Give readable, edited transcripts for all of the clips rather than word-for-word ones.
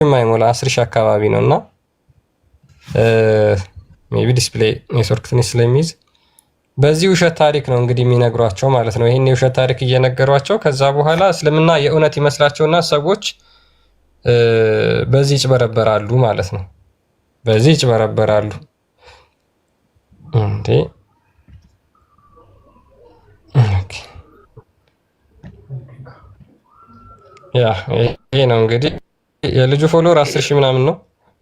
የማይሞላ 10 ሺህ አካባቢ ነውና ሜቢ ዲስፕሌይ ኔትወርክ ትንሽ ስለሚይዝ በዚህ ውሸት ታሪክ ነው እንግዲህ የሚነግሯቸው ማለት ነው። ይሄን የውሸት ታሪክ እየነገሯቸው ከዛ በኋላ እስልምና የእውነት ይመስላቸውና ሰዎች በዚህ ይጭበረበራሉ ማለት ነው። በዚህ ይጭበረበራሉ እንዴ። ኦኬ ያ ይሄ ነው እንግዲህ የልጁ ፎሎወር 10 ሺህ ምናምን ነው።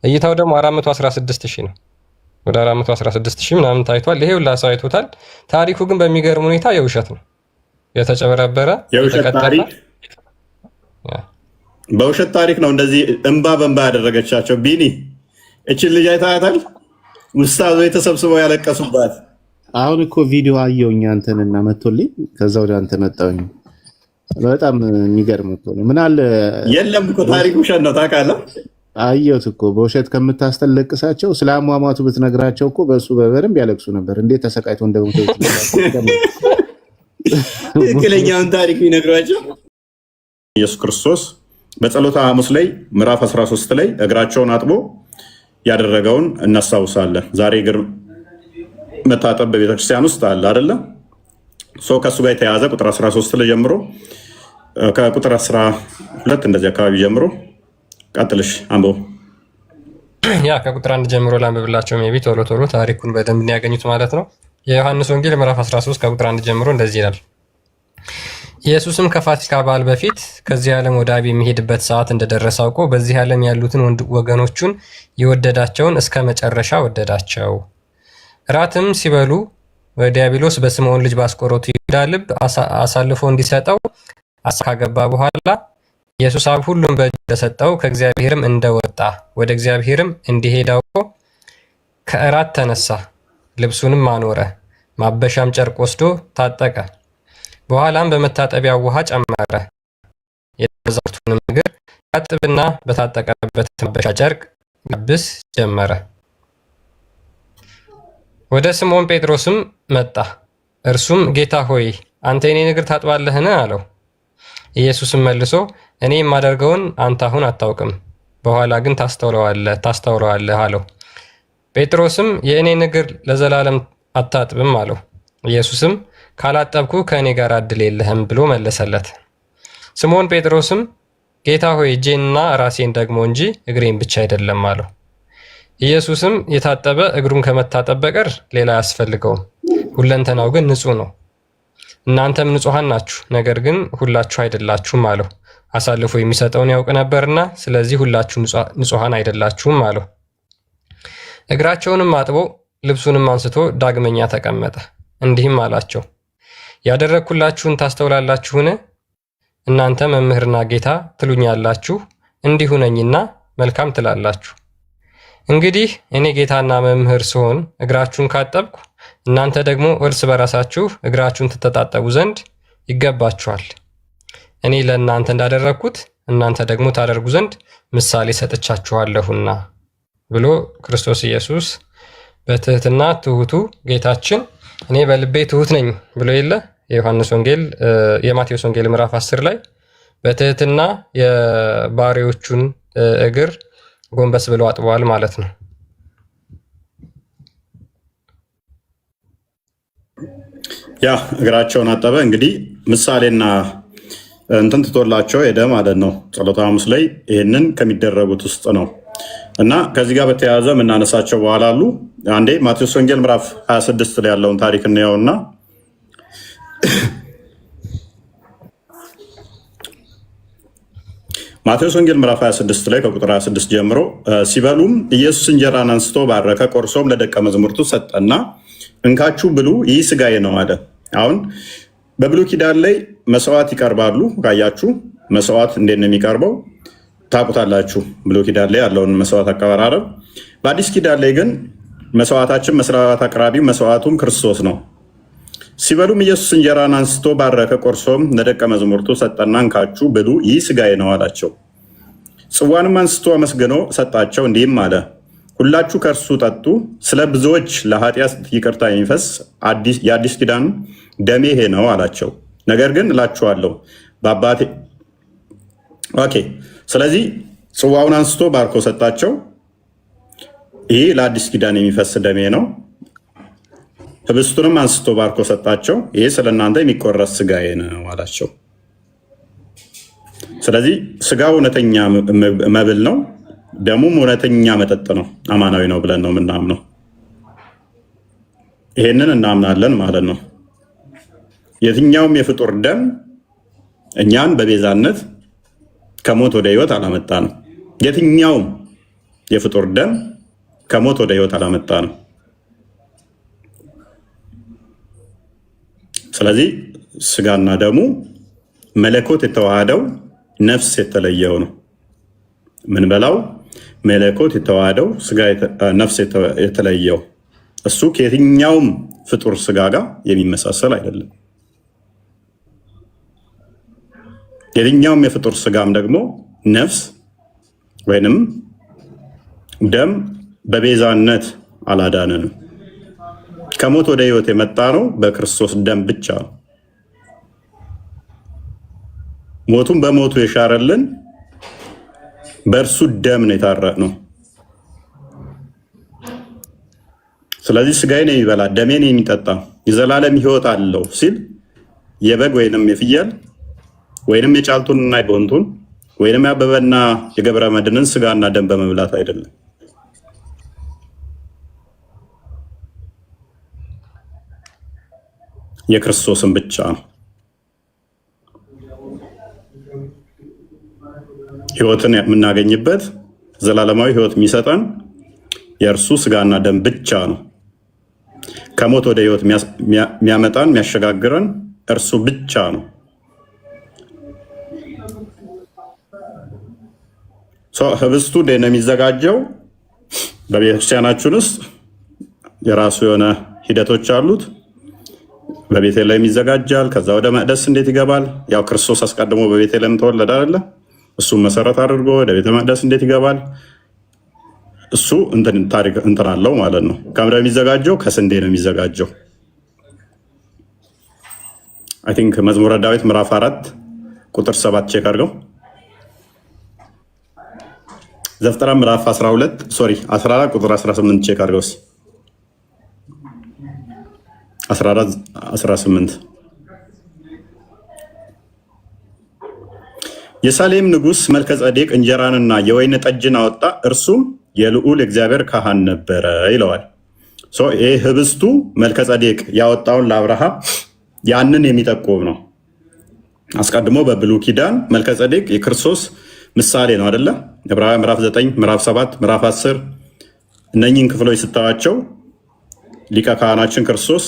እይታው ደግሞ 416 ሺህ ነው። ወደ 416 ሺህ ምናምን ታይቷል። ይሄ ሁላ ሰው አይቶታል። ታሪኩ ግን በሚገርም ሁኔታ የውሸት ነው፣ የተጨበረበረ የውሸት ታሪክ በውሸት ታሪክ ነው እንደዚህ እንባ በእንባ ያደረገቻቸው። ቢኒ እችን ልጅ አይታታል? ውስታዞ የተሰብስበው ያለቀሱባት። አሁን እኮ ቪዲዮ አየሁኝ አንተንና መጥቶልኝ ከዛ ወደ አንተ መጣሁኝ። በጣም የሚገርም እኮ ነው። ምን አለ የለም እኮ ታሪክ ውሸት ነው ታውቃለህ። አየሁት እኮ በውሸት ከምታስጠለቅሳቸው ስለ አሟሟቱ ብትነግራቸው እኮ በእሱ በበደንብ ያለቅሱ ነበር። እንዴት ተሰቃይቶ እንደሞተ ትክክለኛውን ታሪክ ቢነግሯቸው። ኢየሱስ ክርስቶስ በጸሎተ ሐሙስ ላይ ምዕራፍ 13 ላይ እግራቸውን አጥቦ ያደረገውን እናስታውሳለን። ዛሬ እግር መታጠብ በቤተክርስቲያን ውስጥ አለ አይደለም? ከእሱ ጋር የተያያዘ ቁጥር 13 ላይ ጀምሮ ከቁጥር 12 እንደዚህ አካባቢ ጀምሮ ቀጥልሽ አንብቦ ያ ከቁጥር 1 ጀምሮ ላንብብላቸው። ሜቢ ቶሎ ቶሎ ታሪኩን በደንብ እንዲያገኙት ማለት ነው። የዮሐንስ ወንጌል ምዕራፍ 13 ከቁጥር 1 ጀምሮ እንደዚህ ይላል። ኢየሱስም ከፋሲካ በዓል በፊት ከዚህ ዓለም ወደ አብ የሚሄድበት ሰዓት እንደደረሰ አውቆ በዚህ ዓለም ያሉትን ወገኖቹን የወደዳቸውን እስከ መጨረሻ ወደዳቸው። እራትም ሲበሉ ዲያብሎስ በስምዖን ልጅ በአስቆሮቱ ይሁዳ ልብ አሳልፎ እንዲሰጠው ካገባ በኋላ ኢየሱስ አብ ሁሉም በእጁ እንደሰጠው ከእግዚአብሔርም እንደወጣ ወደ እግዚአብሔርም እንዲሄድ አውቆ ከእራት ተነሳ፣ ልብሱንም አኖረ፣ ማበሻም ጨርቅ ወስዶ ታጠቀ። በኋላም በመታጠቢያው ውሃ ጨመረ፣ የደቀ መዛሙርቱንም እግር ያጥብና በታጠቀበት ማበሻ ጨርቅ ያብስ ጀመረ። ወደ ስምዖን ጴጥሮስም መጣ። እርሱም ጌታ ሆይ አንተ የኔን እግር ታጥባለህን? አለው። ኢየሱስም መልሶ እኔ የማደርገውን አንተ አሁን አታውቅም፣ በኋላ ግን ታስተውለዋለህ አለው። ጴጥሮስም የእኔን እግር ለዘላለም አታጥብም አለው። ኢየሱስም ካላጠብኩ ከእኔ ጋር ዕድል የለህም ብሎ መለሰለት። ስምዖን ጴጥሮስም ጌታ ሆይ እጄንና ራሴን ደግሞ እንጂ እግሬን ብቻ አይደለም አለው። ኢየሱስም የታጠበ እግሩን ከመታጠብ በቀር ሌላ አያስፈልገውም፣ ሁለንተናው ግን ንጹሕ ነው። እናንተም ንጹሐን ናችሁ፣ ነገር ግን ሁላችሁ አይደላችሁም አለው። አሳልፎ የሚሰጠውን ያውቅ ነበርና ስለዚህ ሁላችሁ ንጹሐን አይደላችሁም አለው። እግራቸውንም አጥቦ ልብሱንም አንስቶ ዳግመኛ ተቀመጠ። እንዲህም አላቸው፣ ያደረግኩላችሁን ታስተውላላችሁን? እናንተ መምህርና ጌታ ትሉኛላችሁ፣ እንዲሁ ነኝና መልካም ትላላችሁ። እንግዲህ እኔ ጌታና መምህር ስሆን እግራችሁን ካጠብኩ እናንተ ደግሞ እርስ በራሳችሁ እግራችሁን ትተጣጠቡ ዘንድ ይገባችኋል። እኔ ለእናንተ እንዳደረግኩት እናንተ ደግሞ ታደርጉ ዘንድ ምሳሌ ሰጥቻችኋለሁና ብሎ ክርስቶስ ኢየሱስ በትህትና ትሁቱ ጌታችን እኔ በልቤ ትሁት ነኝ ብሎ የለ የማቴዎስ ወንጌል ምዕራፍ 10 ላይ በትህትና የባሪዎቹን እግር ጎንበስ ብሎ አጥበዋል ማለት ነው። ያ እግራቸውን አጠበ። እንግዲህ ምሳሌና እንትን ትቶላቸው ሄደ ማለት ነው። ጸሎተ ሐሙስ ላይ ይህንን ከሚደረጉት ውስጥ ነው እና ከዚህ ጋር በተያያዘ የምናነሳቸው በኋላ አሉ። አንዴ ማቴዎስ ወንጌል ምዕራፍ 26 ላይ ያለውን ታሪክ እናየውና ማቴዎስ ወንጌል ምዕራፍ 26 ላይ ከቁጥር 26 ጀምሮ ሲበሉም ኢየሱስ እንጀራን አንስቶ ባረከ፣ ቆርሶም ለደቀ መዛሙርቱ ሰጠና እንካችሁ ብሉ፣ ይህ ስጋዬ ነው አለ። አሁን በብሉይ ኪዳን ላይ መስዋዕት ይቀርባሉ። ካያችሁ መስዋዕት እንዴት ነው የሚቀርበው ታውቁታላችሁ። ብሉይ ኪዳን ላይ ያለውን መስዋዕት አቀራረብ። በአዲስ ኪዳን ላይ ግን መስዋዕታችን መስዋዕት አቅራቢው መስዋዕቱም ክርስቶስ ነው። ሲበሉም ኢየሱስ እንጀራን አንስቶ ባረከ፣ ቆርሶም ለደቀ መዛሙርቱ ሰጠና እንካችሁ ብሉ፣ ይህ ስጋዬ ነው አላቸው። ጽዋንም አንስቶ አመስግኖ ሰጣቸው፣ እንዲህም አለ፣ ሁላችሁ ከእርሱ ጠጡ፣ ስለ ብዙዎች ለኃጢአት ይቅርታ የሚፈስ የአዲስ ኪዳን ደሜ ይሄ ነው አላቸው። ነገር ግን እላችኋለሁ በአባቴ ስለዚህ ጽዋውን አንስቶ ባርኮ ሰጣቸው። ይህ ለአዲስ ኪዳን የሚፈስ ደሜ ነው። ህብስቱንም አንስቶ ባርኮ ሰጣቸው። ይህ ስለ እናንተ የሚቆረስ ስጋዬ ነው አላቸው። ስለዚህ ስጋው እውነተኛ መብል ነው፣ ደሙም እውነተኛ መጠጥ ነው፣ አማናዊ ነው ብለን ነው የምናምነው። ይሄንን እናምናለን ማለት ነው። የትኛውም የፍጡር ደም እኛን በቤዛነት ከሞት ወደ ህይወት አላመጣ ነው። የትኛውም የፍጡር ደም ከሞት ወደ ህይወት አላመጣ ነው። ስለዚህ ስጋና ደሙ መለኮት የተዋሃደው ነፍስ የተለየው ነው። ምን በላው መለኮት የተዋሃደው ስጋ ነፍስ የተለየው እሱ ከየትኛውም ፍጡር ስጋ ጋር የሚመሳሰል አይደለም። የትኛውም የፍጡር ስጋም ደግሞ ነፍስ ወይንም ደም በቤዛነት አላዳነንም። ከሞት ወደ ህይወት የመጣ ነው በክርስቶስ ደም ብቻ ነው። ሞቱን በሞቱ የሻረልን በእርሱ ደም ነው የታረቅነው። ስለዚህ ስጋዬን የሚበላ ደሜን የሚጠጣ የዘላለም ህይወት አለው ሲል የበግ ወይንም የፍየል ወይንም የጫልቱንና የቦንቱን ወይንም የአበበና የገብረ መድንን ስጋና ደም በመብላት አይደለም። የክርስቶስን ብቻ ነው። ህይወትን የምናገኝበት ዘላለማዊ ህይወት የሚሰጠን የእርሱ ስጋና ደም ብቻ ነው። ከሞት ወደ ህይወት የሚያመጣን የሚያሸጋግረን እርሱ ብቻ ነው። ህብስቱ እንዴት ነው የሚዘጋጀው? በቤተክርስቲያናችን ውስጥ የራሱ የሆነ ሂደቶች አሉት። በቤተልሔም ይዘጋጃል። ከዛ ወደ መቅደስ እንዴት ይገባል? ያው ክርስቶስ አስቀድሞ በቤተልሔም ተወለደ አይደለ? እሱም መሰረት አድርጎ ወደ ቤተ መቅደስ እንዴት ይገባል? እሱ ታሪክ አለው ማለት ነው። ከምንድን ነው የሚዘጋጀው? ከስንዴ ነው የሚዘጋጀው። አይ ቲንክ መዝሙረ ዳዊት ምዕራፍ 4 ቁጥር 7 ቼክ አድርገው። ዘፍጥረት ምዕራፍ 14 ቁጥር 18 ቼክ አድርገው። 14-18 የሳሌም ንጉሥ መልከጸዴቅ እንጀራንና የወይን ጠጅን አወጣ፣ እርሱም የልዑል እግዚአብሔር ካህን ነበረ ይለዋል። ይህ ህብስቱ መልከጸዴቅ ያወጣውን ለአብርሃም ያንን የሚጠቁም ነው። አስቀድሞ በብሉይ ኪዳን መልከጸዴቅ የክርስቶስ ምሳሌ ነው አይደለ? ዕብራውያን ምዕራፍ 9 ምዕራፍ 7 ምዕራፍ 10 እነኚህን ክፍሎች ስታዋቸው ሊቀ ካህናችን ክርስቶስ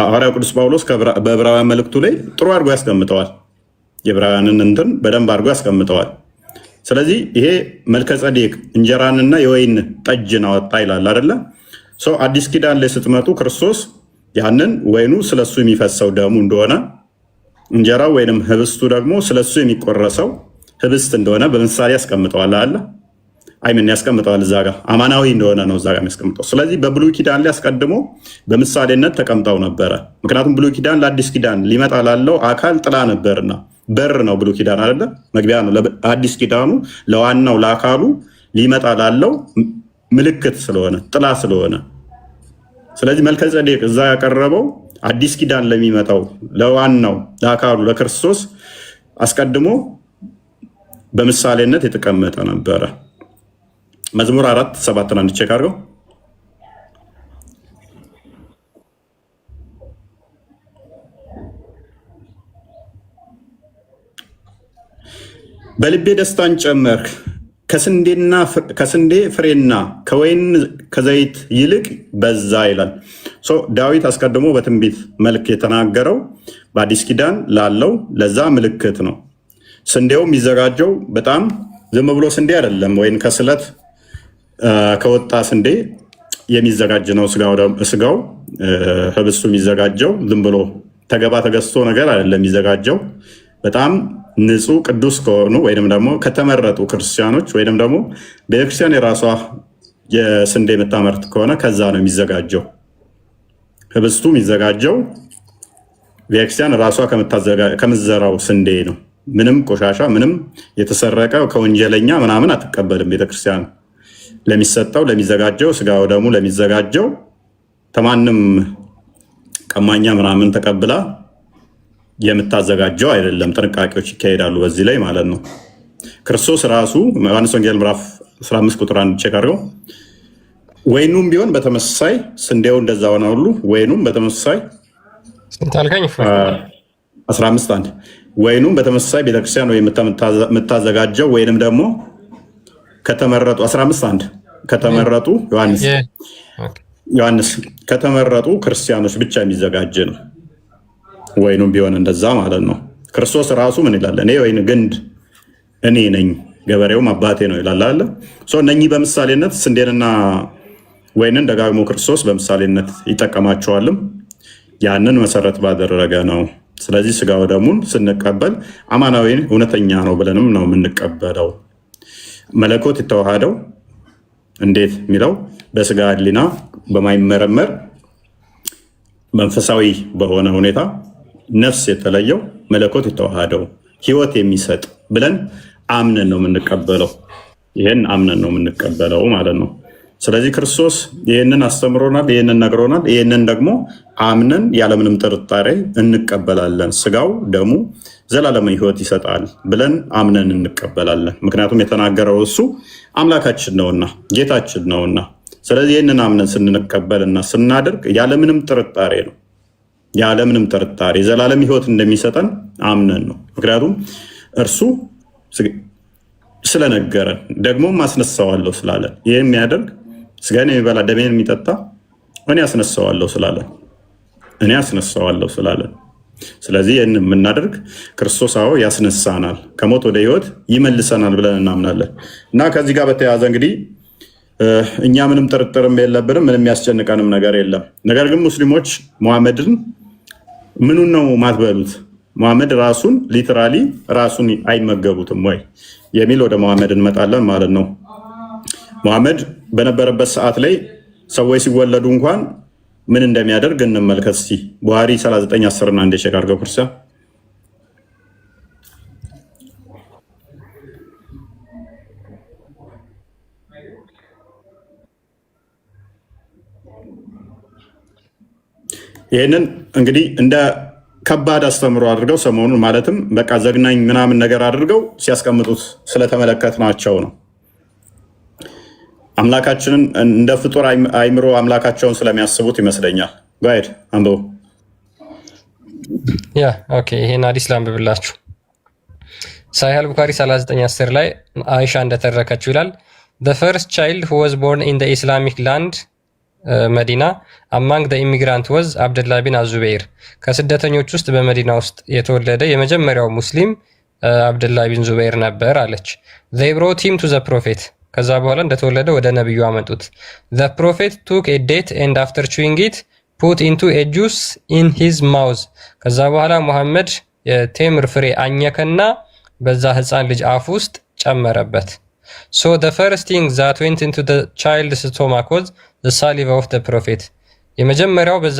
ሐዋርያው ቅዱስ ጳውሎስ በዕብራውያን መልእክቱ ላይ ጥሩ አድርጎ ያስቀምጠዋል። የዕብራውያንን እንትን በደንብ አድርጎ ያስቀምጠዋል። ስለዚህ ይሄ መልከጸዴቅ እንጀራንና የወይን ጠጅን አወጣ ይላል አይደለ? አዲስ ኪዳን ላይ ስትመጡ ክርስቶስ ያንን ወይኑ ስለሱ የሚፈሰው ደሙ እንደሆነ፣ እንጀራው ወይንም ህብስቱ ደግሞ ስለሱ የሚቆረሰው ህብስት እንደሆነ በምሳሌ ያስቀምጠዋል አለ አይምን ያስቀምጠዋል። እዛ ጋር አማናዊ እንደሆነ ነው እዛ ጋር የሚያስቀምጠው። ስለዚህ በብሉይ ኪዳን ላይ አስቀድሞ በምሳሌነት ተቀምጠው ነበረ። ምክንያቱም ብሉይ ኪዳን ለአዲስ ኪዳን ሊመጣ ላለው አካል ጥላ ነበርና፣ በር ነው ብሉይ ኪዳን አይደለ? መግቢያ ነው። አዲስ ኪዳኑ ለዋናው ለአካሉ ሊመጣ ላለው ምልክት ስለሆነ ጥላ ስለሆነ፣ ስለዚህ መልከጸዴቅ እዛ ያቀረበው አዲስ ኪዳን ለሚመጣው ለዋናው ለአካሉ ለክርስቶስ አስቀድሞ በምሳሌነት የተቀመጠ ነበረ። መዝሙር 4:7 አንድ ቼክ አድርገው። በልቤ ደስታን ጨመርክ፣ ከስንዴ ፍሬና ከወይን ከዘይት ይልቅ በዛ ይላል። ዳዊት አስቀድሞ በትንቢት መልክ የተናገረው በአዲስ ኪዳን ላለው ለዛ ምልክት ነው። ስንዴው የሚዘጋጀው በጣም ዝም ብሎ ስንዴ አይደለም፣ ወይም ከስለት ከወጣ ስንዴ የሚዘጋጅ ነው። ስጋው ህብስቱ የሚዘጋጀው ዝም ብሎ ተገባ ተገዝቶ ነገር አይደለም የሚዘጋጀው። በጣም ንጹህ ቅዱስ ከሆኑ ወይም ደግሞ ከተመረጡ ክርስቲያኖች ወይም ደግሞ ቤተክርስቲያን የራሷ የስንዴ የምታመርት ከሆነ ከዛ ነው የሚዘጋጀው። ህብስቱ የሚዘጋጀው ቤተክርስቲያን ራሷ ከምትዘራው ስንዴ ነው። ምንም ቆሻሻ ምንም የተሰረቀ ከወንጀለኛ ምናምን አትቀበልም። ቤተክርስቲያን ለሚሰጠው ለሚዘጋጀው ስጋው ደግሞ ለሚዘጋጀው ከማንም ቀማኛ ምናምን ተቀብላ የምታዘጋጀው አይደለም። ጥንቃቄዎች ይካሄዳሉ በዚህ ላይ ማለት ነው። ክርስቶስ ራሱ ዮሐንስ ወንጌል ምዕራፍ 15 ቁጥር 1 ቼክ አድርገው ወይኑም ቢሆን በተመሳሳይ ስንዴው እንደዛ ሆነ ሁሉ ወይኑም በተመሳሳይ 15 ወይኑም በተመሳሳይ ቤተክርስቲያን ወይ የምታዘጋጀው ወይንም ደግሞ ከተመረጡ 15 ከተመረጡ ዮሐንስ ከተመረጡ ክርስቲያኖች ብቻ የሚዘጋጅ ነው። ወይኑም ቢሆን እንደዛ ማለት ነው። ክርስቶስ ራሱ ምን ይላል? እኔ ወይን ግንድ እኔ ነኝ ገበሬውም አባቴ ነው ይላል አለ። እነኚህ በምሳሌነት ስንዴንና ወይንን ደጋግሞ ክርስቶስ በምሳሌነት ይጠቀማቸዋልም ያንን መሰረት ባደረገ ነው። ስለዚህ ስጋው ደሙን ስንቀበል አማናዊ እውነተኛ ነው ብለንም ነው የምንቀበለው። መለኮት የተዋሃደው እንዴት የሚለው በስጋ ሕሊና በማይመረመር መንፈሳዊ በሆነ ሁኔታ ነፍስ የተለየው መለኮት የተዋሃደው ሕይወት የሚሰጥ ብለን አምነን ነው የምንቀበለው። ይህን አምነን ነው የምንቀበለው ማለት ነው። ስለዚህ ክርስቶስ ይህንን አስተምሮናል፣ ይህንን ነግሮናል። ይህንን ደግሞ አምነን ያለምንም ጥርጣሬ እንቀበላለን። ስጋው ደሙ ዘላለማዊ ሕይወት ይሰጣል ብለን አምነን እንቀበላለን። ምክንያቱም የተናገረው እሱ አምላካችን ነውና ጌታችን ነውና። ስለዚህ ይህንን አምነን ስንቀበልና ስናደርግ ያለምንም ጥርጣሬ ነው ያለምንም ጥርጣሬ ዘላለም ሕይወት እንደሚሰጠን አምነን ነው። ምክንያቱም እርሱ ስለነገረን ደግሞም አስነሳዋለሁ ስላለን ይህ የሚያደርግ ስጋዬን የሚበላ ደሜን የሚጠጣ እኔ አስነሳዋለሁ ስላለን ስለዚህ ይህን የምናደርግ ክርስቶስ ያስነሳናል፣ ከሞት ወደ ሕይወት ይመልሰናል ብለን እናምናለን። እና ከዚህ ጋር በተያያዘ እንግዲህ እኛ ምንም ጥርጥርም የለብንም፣ ምንም ያስጨንቀንም ነገር የለም። ነገር ግን ሙስሊሞች ሙሐመድን ምኑን ነው ማትበሉት? ሙሐመድ ራሱን ሊትራሊ ራሱን አይመገቡትም ወይ የሚል ወደ ሙሐመድ እንመጣለን ማለት ነው። ሙሐመድ በነበረበት ሰዓት ላይ ሰዎች ሲወለዱ እንኳን ምን እንደሚያደርግ እንመልከት እስቲ። ቡሃሪ 39:10 አንዴ ቼክ አድርገው ክርስቲያን። ይህንን እንግዲህ እንደ ከባድ አስተምሮ አድርገው ሰሞኑን ማለትም በቃ ዘግናኝ ምናምን ነገር አድርገው ሲያስቀምጡት ስለተመለከትናቸው ነው። አምላካችንን እንደ ፍጡር አይምሮ አምላካቸውን ስለሚያስቡት ይመስለኛል። ጋይድ አንብቡ። ይሄን ሐዲስ ላንብብላችሁ። ሳሂህ አል-ቡኻሪ 39:10 ላይ አይሻ እንደተረከችው ይላል the first child who was born in the Islamic land መዲና among the immigrant was አብደላህ ቢን አዙበይር ከስደተኞች ውስጥ በመዲና ውስጥ የተወለደ የመጀመሪያው ሙስሊም አብደላህ ቢን ዙበይር ነበር አለች። they brought him to the prophet ከዛ በኋላ እንደተወለደ ወደ ነብዩ አመጡት። the prophet took a date and after chewing it put into a juice in his mouth ከዛ በኋላ ሙሐመድ የቴምር ፍሬ አኘከና በዛ ህፃን ልጅ አፍ ውስጥ ጨመረበት። so the first thing that went into the child's stomach was the saliva of the prophet የመጀመሪያው በዛ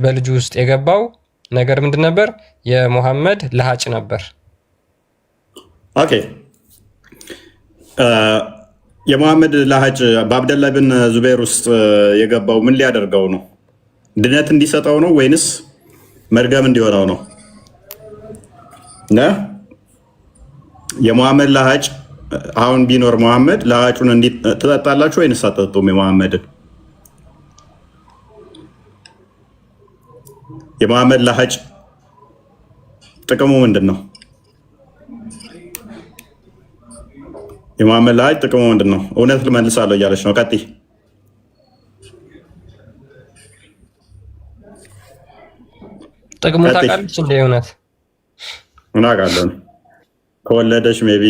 በልጁ ውስጥ የገባው ነገር ምንድን ነበር? የሙሐመድ ለሃጭ ነበር። ኦኬ የሙሐመድ ለሃጭ በአብደላህ ብን ዙበይር ውስጥ የገባው ምን ሊያደርገው ነው? ድነት እንዲሰጠው ነው ወይንስ መርገም እንዲሆነው ነው? የሙሐመድ ለሃጭ አሁን ቢኖር ሙሐመድ ለሃጩን ትጠጣላችሁ ወይንስ አትጠጡም? የሙሐመድ ለሃጭ ጥቅሙ ምንድን ነው? የሙሐመድ ለሃጭ ጥቅሙ ምንድን ነው? እውነት ልመልሳለሁ እያለች ነው። ቀጥይ። ጥቅሙ ታውቃለች እንደ እውነት ምን አውቃለሁ። ከወለደች ሜይ ቢ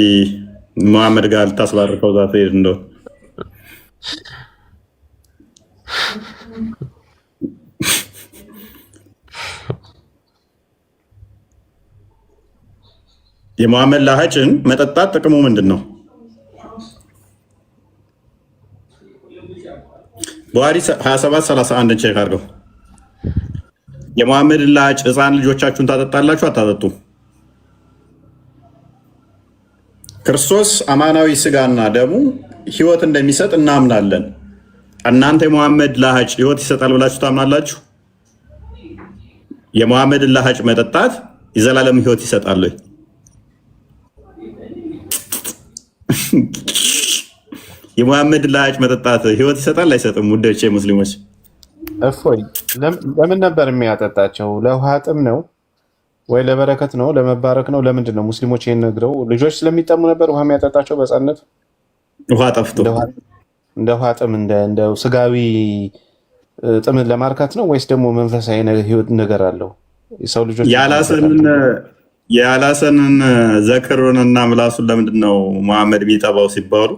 ሙሐመድ ጋር ልታስባርከው ዛት ሄድ እንደው የሙሐመድ ለሃጭን መጠጣት ጥቅሙ ምንድን ነው? ቡሃሪ 27:31 ቼክ አድርገው። የሙሐመድ ለሃጭ ህፃን ልጆቻችሁን ታጠጣላችሁ አታጠጡ? ክርስቶስ አማናዊ ስጋና ደሙ ህይወት እንደሚሰጥ እናምናለን። እናንተ የሙሐመድ ላሃጭ ህይወት ይሰጣል ብላችሁ ታምናላችሁ? የሙሐመድን ላሃጭ መጠጣት የዘላለም ህይወት ይሰጣል? የሙሐመድን ላሃጭ መጠጣት ህይወት ይሰጣል አይሰጥም? ውዶቼ ሙስሊሞች እፎይ ለምን ነበር የሚያጠጣቸው? ለውሃ ጥም ነው ወይ ለበረከት ነው? ለመባረክ ነው? ለምንድን ነው ሙስሊሞች ይሄን ነግረው? ልጆች ስለሚጠሙ ነበር ውሃ የሚያጠጣቸው በሕፃንነት? ውሃ ጠፍቶ እንደ ውሃ ጥም እንደ ስጋዊ ጥምን ለማርካት ነው ወይስ ደግሞ መንፈሳዊ ህይወት ነገር አለው? የሰው ልጆች የአላሰንን ዘክሩንና ምላሱን ለምንድን ነው መሐመድ የሚጠባው ሲባሉ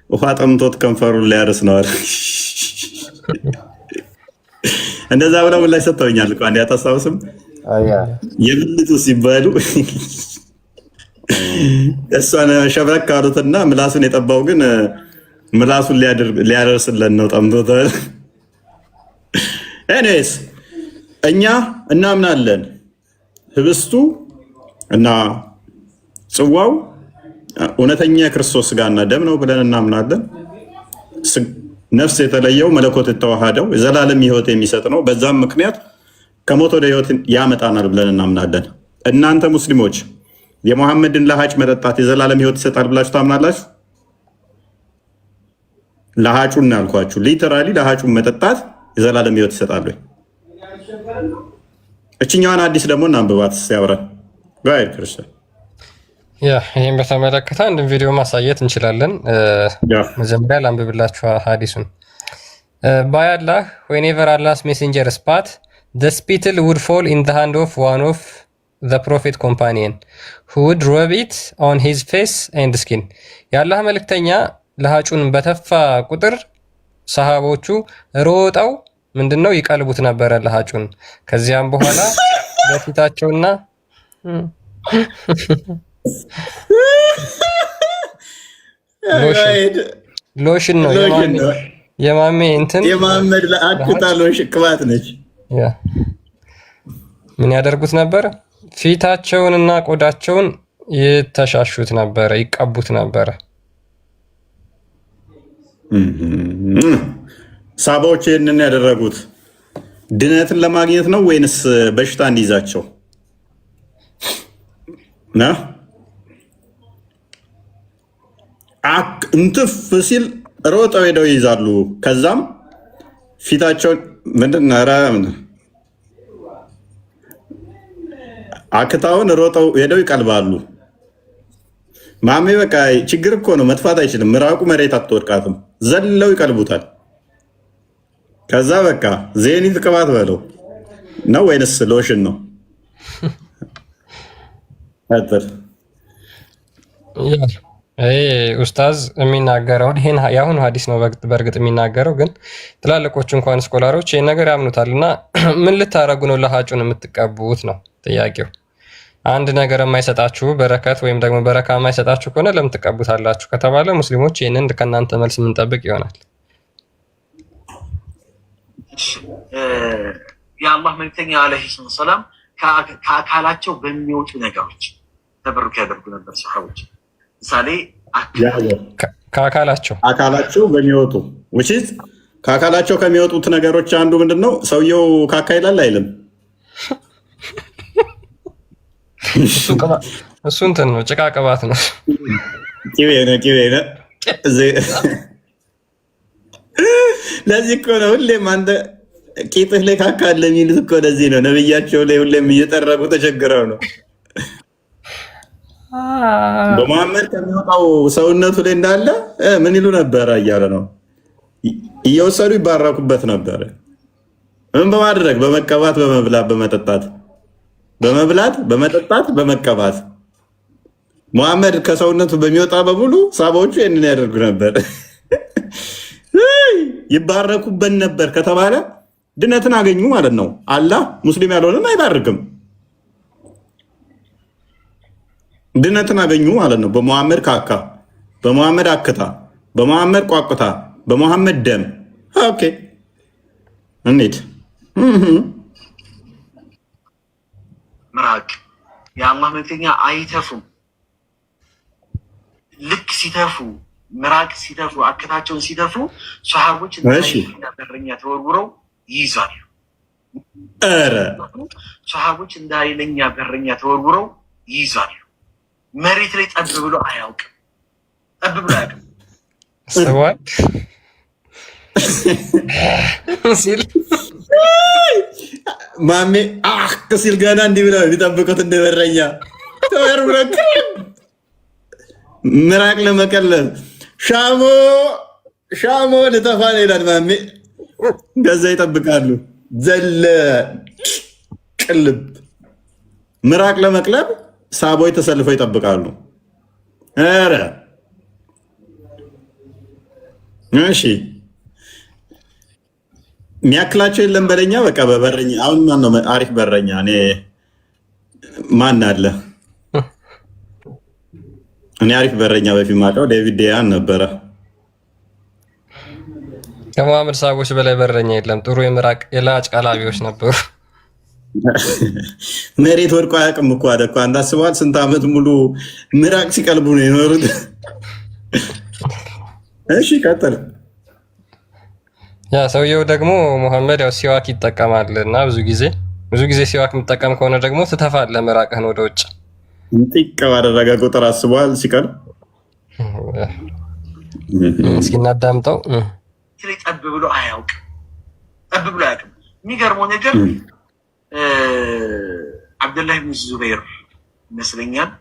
ውሃ ጠምቶት ከንፈሩን ሊያርስ ነው አለ። እንደዛ ብለው ምላሽ ሰጥተውኛል እኮ አንዴ አታስታውስም? የብልቱ ሲባሉ እሷን ሸብረክ ካሉትና ምላሱን የጠባው ግን ምላሱን ሊያደርስለን ነው ጠምቶታል። ኤኒዌይስ እኛ እናምናለን ህብስቱ እና ጽዋው እውነተኛ የክርስቶስ ስጋና ደም ነው ብለን እናምናለን። ነፍስ የተለየው መለኮት የተዋሃደው የዘላለም ህይወት የሚሰጥ ነው። በዛም ምክንያት ከሞት ወደ ህይወት ያመጣናል ብለን እናምናለን። እናንተ ሙስሊሞች የሙሐመድን ለሃጭ መጠጣት የዘላለም ህይወት ይሰጣል ብላችሁ ታምናላችሁ? ለሃጩን ነው ያልኳችሁ። ሊተራሊ ለሃጩን መጠጣት የዘላለም ህይወት ይሰጣል ወይ? እችኛዋን አዲስ ደግሞ እናንብባት ሲያብረን ጋር ክርስቲያን ይህም በተመለከተ አንድ ቪዲዮ ማሳየት እንችላለን። መጀመሪያ ላንብብላችሁ ሀዲሱን። By Allah, whenever Allah's messenger spat, the spittle would fall in the hand of one of the prophet companion, who would rub it on his face and skin. የአላህ መልእክተኛ ለሃጩን በተፋ ቁጥር ሰሃቦቹ ሮጠው ምንድነው ይቀልቡት ነበረ ለሃጩን። ከዚያም በኋላ በፊታቸውና ሎሽን ነው የማሜ እንትን የማመድ ለአክታ ሎሽን ቅባት ነች። ምን ያደርጉት ነበር? ፊታቸውንና ቆዳቸውን ይተሻሹት ነበረ፣ ይቀቡት ነበረ። ሳባዎች ይህንን ያደረጉት ድነትን ለማግኘት ነው ወይንስ በሽታ እንዲይዛቸው ነው? እንትፍ ሲል ሮጠው ሄደው ይይዛሉ። ከዛም ፊታቸውን ምንድን አክታውን ሮጠው ሄደው ይቀልባሉ። ማሜ በቃ ችግር እኮ ነው። መጥፋት አይችልም። ምራቁ መሬት አትወድቃትም። ዘለው ይቀልቡታል። ከዛ በቃ ዜኒት ቅባት በለው ነው ወይንስ ሎሽን ነው? ይሄ ኡስታዝ የሚናገረውን ይሄን የአሁኑ ሀዲስ ነው በእርግጥ የሚናገረው፣ ግን ትላልቆቹ እንኳን ስኮላሮች ይህን ነገር ያምኑታል። እና ምን ልታረጉ ነው ለሃጩን የምትቀቡት ነው ጥያቄው። አንድ ነገር የማይሰጣችሁ በረከት ወይም ደግሞ በረካ የማይሰጣችሁ ከሆነ ለምን ትቀቡታላችሁ ከተባለ ሙስሊሞች ይህንን ከእናንተ መልስ የምንጠብቅ ይሆናል። የአላህ መልክተኛ ዓለይሂ ሰላም ከአካላቸው በሚወጡ ነገሮች ተበሩክ ያደርጉ ነበር ሰሃቦች። ምሳሌ ከአካላቸው በሚወጡ ከአካላቸው ከሚወጡት ነገሮች አንዱ ምንድን ነው? ሰውየው ካካ ይላል አይልም? እሱ እንትን ነው፣ ጭቃ ቅባት ነው። ቂቤ ነው። ለዚህ እኮ ነው ሁሌም አንተ ቂጥህ ላይ ካካ አለ የሚሉት እኮ ለዚህ ነው። ነብያቸው ላይ ሁሌም እየጠረጉ ተቸግረው ነው። በመሐመድ ከሚወጣው ሰውነቱ ላይ እንዳለ ምን ይሉ ነበረ እያለ ነው። እየወሰዱ ይባረኩበት ነበረ። ምን በማድረግ በመቀባት፣ በመብላት፣ በመጠጣት በመቀባት። መሐመድ ከሰውነቱ በሚወጣ በሙሉ ሳባዎቹ ይህንን ያደርጉ ነበር። ይባረኩበት ነበር ከተባለ ድነትን አገኙ ማለት ነው። አላህ ሙስሊም ያልሆነን አይባርክም። ድነትን አገኙ ማለት ነው። በመሐመድ ካካ፣ በመሐመድ አክታ፣ በመሐመድ ቋቁታ፣ በመሐመድ ደም። ኦኬ እንሂድ። ምራቅ የአላህ መልክተኛ አይተፉም። ልክ ሲተፉ ምራቅ ሲተፉ አክታቸውን ሲተፉ ሰሃቦች እንዳይለኛ በረኛ ተወርውረው ይይዛሉ። ሰሃቦች እንዳይለኛ በረኛ ተወርውረው ይይዛሉ። መሬት ላይ ጠብ ብሎ አያውቅም። ጠብ ብሎ አያውቅም። ሰዋል ሲል ማሜ ሲል ገና እንዲህ ብለው የሚጠብቁት እንደ በረኛ ምራቅ ለመቀለብ ሻሞ ልጠፋ ነው ይላል ማሜ። ገዛ ይጠብቃሉ። ዘለ ቅልብ ምራቅ ለመቅለብ ሳቦይ ተሰልፈው ይጠብቃሉ። ኧረ እሺ የሚያክላቸው የለም በለኛ። በቃ በበረኛ አሁን ማነው አሪፍ በረኛ? እኔ ማን አለ? እኔ አሪፍ በረኛ በፊት ማውቀው ዴቪድ ዴያን ነበረ። ከመሐመድ ሳቦች በላይ በረኛ የለም። ጥሩ የምራቅ የላጭ ቀላቢዎች ነበሩ። መሬት ወድቆ አያውቅም እኮ አለ እኮ። አንድ አስበዋል? ስንት ዓመት ሙሉ ምራቅ ሲቀልቡ ነው የኖሩት። እሺ ቀጥል። ያ ሰውየው ደግሞ መሐመድ ያው ሲዋክ ይጠቀማል እና ብዙ ጊዜ ሲዋክ የምጠቀም ከሆነ ደግሞ ትተፋለህ ምራቅህን ወደ ውጭ። ጢቅ ባደረገ ቁጥር አስበዋል ሲቀር። እስኪ እናዳምጠው። ጠብ ብሎ አያውቅም። ጠብ ብሎ አያውቅም። የሚገርመው ነገር አብደላህ ብን ዙበይር ይመስለኛል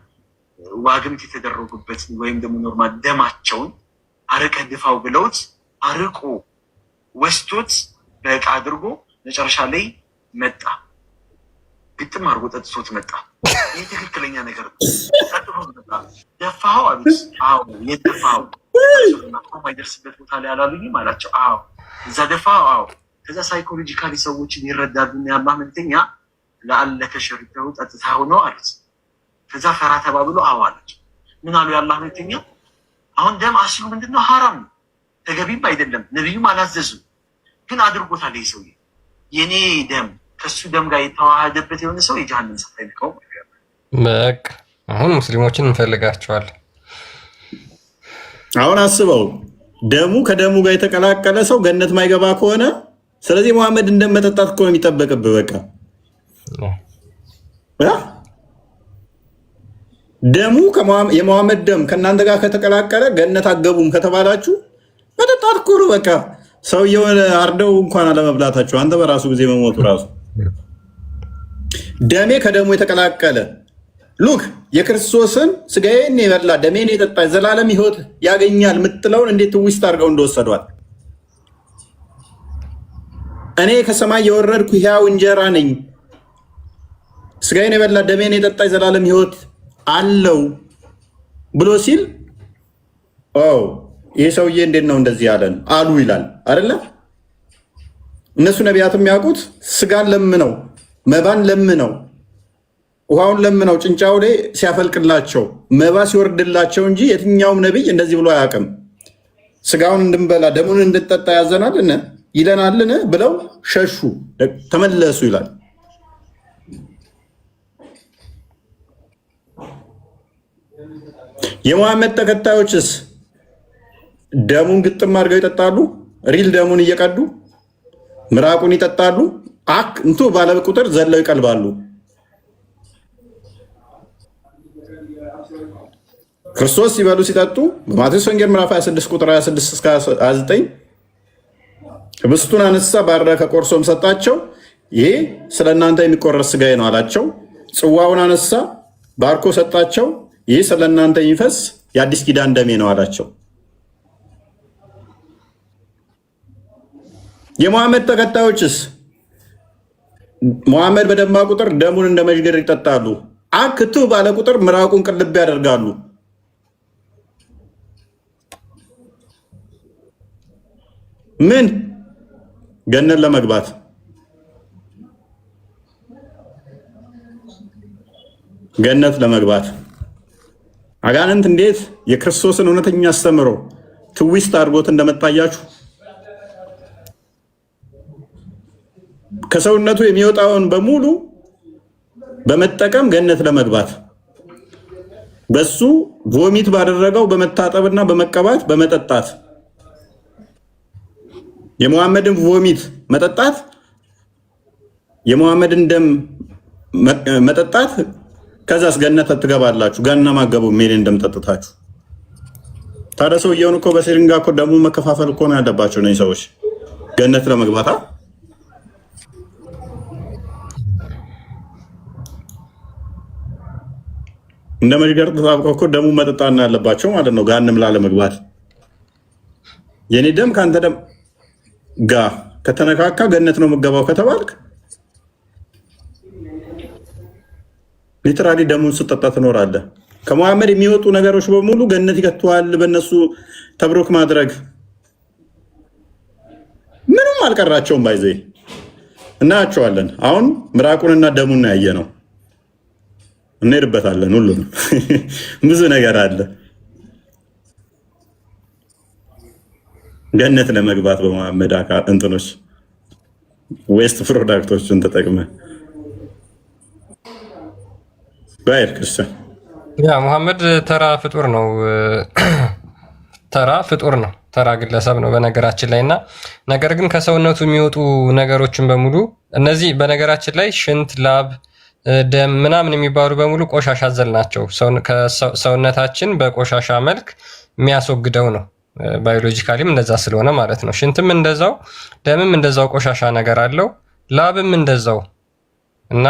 ዋግምት የተደረጉበት ወይም ደግሞ ኖርማል ደማቸውን አርቀህ ድፋው ብለውት አርቆ ወስቶት በዕቃ አድርጎ መጨረሻ ላይ መጣ። ግጥም አድርጎ ጠጥቶት መጣ። ይህ ትክክለኛ ነገር ደፋኸው አሉት። አዎ የደፋኸው ማይደርስበት ቦታ ላይ አላሉኝም አላቸው። አዎ እዛ ደፋኸው። አዎ ከዛ ሳይኮሎጂካሊ ሰዎችን ይረዳሉ። ያላህ መልክተኛ ለአለከ ሸሪተው ጠጥታው ነው አሉት። ከዛ ፈራ ተባብሎ አዎ አላቸው። ምን አሉ ያላህ መልክተኛ? አሁን ደም አስሉ ምንድነው? ሐራም ነው፣ ተገቢም አይደለም። ነብዩም አላዘዙ፣ ግን አድርጎታል። ይሄ ሰውዬ የኔ ደም ከሱ ደም ጋር የተዋሃደበት የሆነ ሰው የጀሃነም እሳት አይልከው። በቃ አሁን ሙስሊሞችን እንፈልጋቸዋለን። አሁን አስበው፣ ደሙ ከደሙ ጋር የተቀላቀለ ሰው ገነት ማይገባ ከሆነ ስለዚህ መሐመድ እንደመጠጣት እኮ ነው የሚጠበቅብህ። በቃ ደሙ የመሐመድ ደም ከእናንተ ጋር ከተቀላቀለ ገነት አገቡም ከተባላችሁ መጠጣት እኮ ነው። በቃ ሰውየውን አርደው እንኳን አለመብላታቸው አንተ በራሱ ጊዜ መሞቱ ራሱ ደሜ ከደሙ የተቀላቀለ ሉክ የክርስቶስን ስጋዬን የበላ ደሜን የጠጣ ዘላለም ሕይወት ያገኛል የምትለውን እንዴት ውስጥ አድርገው እንደወሰዷል። እኔ ከሰማይ የወረድኩ ሕያው እንጀራ ነኝ፣ ስጋዬን የበላ ደሜን የጠጣ ዘላለም ሕይወት አለው ብሎ ሲል ይህ ሰውዬ እንዴት ነው እንደዚህ ያለን አሉ ይላል አይደለ? እነሱ ነቢያት የሚያውቁት ስጋን ለምነው መባን ለምነው ውሃውን ለምነው ጭንጫው ላይ ሲያፈልቅላቸው መባ ሲወርድላቸው እንጂ የትኛውም ነቢይ እንደዚህ ብሎ አያውቅም። ስጋውን እንድንበላ ደሙን እንድንጠጣ ያዘናልን ይለናልን ብለው ሸሹ፣ ተመለሱ ይላል። የመሐመድ ተከታዮችስ ደሙን ግጥም አድርገው ይጠጣሉ። ሪል ደሙን እየቀዱ ምራቁን ይጠጣሉ። እንቱ ባለ ቁጥር ዘለው ይቀልባሉ። ክርስቶስ ሲበሉ ሲጠጡ በማቴዎስ ወንጌል ምዕራፍ 26 ቁጥር 26 እስከ 29 ህብስቱን አነሳ፣ ባረከ፣ ቆርሶም ሰጣቸው። ይሄ ስለ እናንተ የሚቆረስ ስጋዬ ነው አላቸው። ጽዋውን አነሳ፣ ባርኮ ሰጣቸው። ይህ ስለ እናንተ የሚፈስ የአዲስ ኪዳን ደሜ ነው አላቸው። የመሐመድ ተከታዮችስ መሐመድ በደማ ቁጥር ደሙን እንደ መዥገር ይጠጣሉ። አክቱ ባለ ቁጥር ምራቁን ቅልብ ያደርጋሉ። ምን ገነት ለመግባት አጋንንት እንዴት የክርስቶስን እውነተኛ አስተምሮ ትዊስት አድርጎት እንደመጣያችሁ ከሰውነቱ የሚወጣውን በሙሉ በመጠቀም ገነት ለመግባት በሱ ቮሚት ባደረገው በመታጠብና በመቀባት በመጠጣት የሙሐመድን ቮሚት መጠጣት የሙሐመድን ደም መጠጣት ከዛስ ገነት ትገባላችሁ። ገና ማገቡ ሜልን ደም ጠጥታችሁ። ታዲያ ሰውየውን እኮ በሲሪንጋ እኮ ደሙ መከፋፈል እኮ ነው ያለባቸው ነው ሰዎች ገነት ለመግባታ እንደ መጅገር ተጣብቀው እኮ ደሙ መጠጣት ያለባቸው ማለት ነው ገሃነም ላለመግባት። የኔ ደም ካንተ ደም ጋ ከተነካካ ገነት ነው የምገባው ከተባልክ ሊትራሊ ደሙን ስጠጣ ትኖራለህ። ከሙሐመድ የሚወጡ ነገሮች በሙሉ ገነት ይከተዋል። በእነሱ ተብሩክ ማድረግ ምንም አልቀራቸውም። ባይዘይ እናያቸዋለን። አሁን ምራቁንና ደሙን ያየ ነው እንሄድበታለን። ሁሉንም ብዙ ነገር አለ ገነት ለመግባት በሙሐመድ እንትኖች ዌስት ፕሮዳክቶችን ተጠቅመ ባይር ክርስቲያን ያ ሙሐመድ ተራ ፍጡር ነው። ተራ ፍጡር ነው። ተራ ግለሰብ ነው በነገራችን ላይ እና ነገር ግን ከሰውነቱ የሚወጡ ነገሮችን በሙሉ እነዚህ በነገራችን ላይ ሽንት፣ ላብ፣ ደም ምናምን የሚባሉ በሙሉ ቆሻሻ አዘል ናቸው። ሰውነታችን በቆሻሻ መልክ የሚያስወግደው ነው። ባዮሎጂካሊም እንደዛ ስለሆነ ማለት ነው። ሽንትም እንደዛው፣ ደምም እንደዛው ቆሻሻ ነገር አለው፣ ላብም እንደዛው እና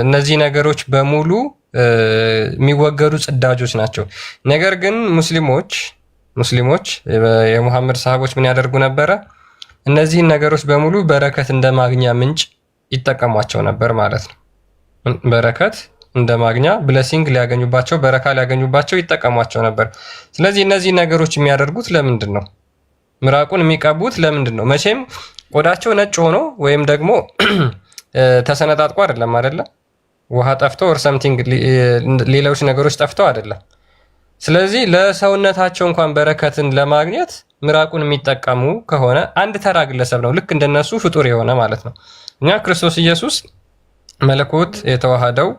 እነዚህ ነገሮች በሙሉ የሚወገዱ ጽዳጆች ናቸው። ነገር ግን ሙስሊሞች የሙሐመድ ሰሃቦች ምን ያደርጉ ነበረ? እነዚህን ነገሮች በሙሉ በረከት እንደ ማግኛ ምንጭ ይጠቀሟቸው ነበር ማለት ነው። በረከት እንደ ማግኛ ብለሲንግ ሊያገኙባቸው፣ በረካ ሊያገኙባቸው ይጠቀሟቸው ነበር። ስለዚህ እነዚህ ነገሮች የሚያደርጉት ለምንድን ነው? ምራቁን የሚቀቡት ለምንድን ነው? መቼም ቆዳቸው ነጭ ሆኖ ወይም ደግሞ ተሰነጣጥቆ አይደለም። ውሃ ጠፍቶ ኦር ሰምቲንግ ሌሎች ነገሮች ጠፍተው አይደለም። ስለዚህ ለሰውነታቸው እንኳን በረከትን ለማግኘት ምራቁን የሚጠቀሙ ከሆነ አንድ ተራ ግለሰብ ነው፣ ልክ እንደነሱ ፍጡር የሆነ ማለት ነው። እኛ ክርስቶስ ኢየሱስ መለኮት የተዋሃደው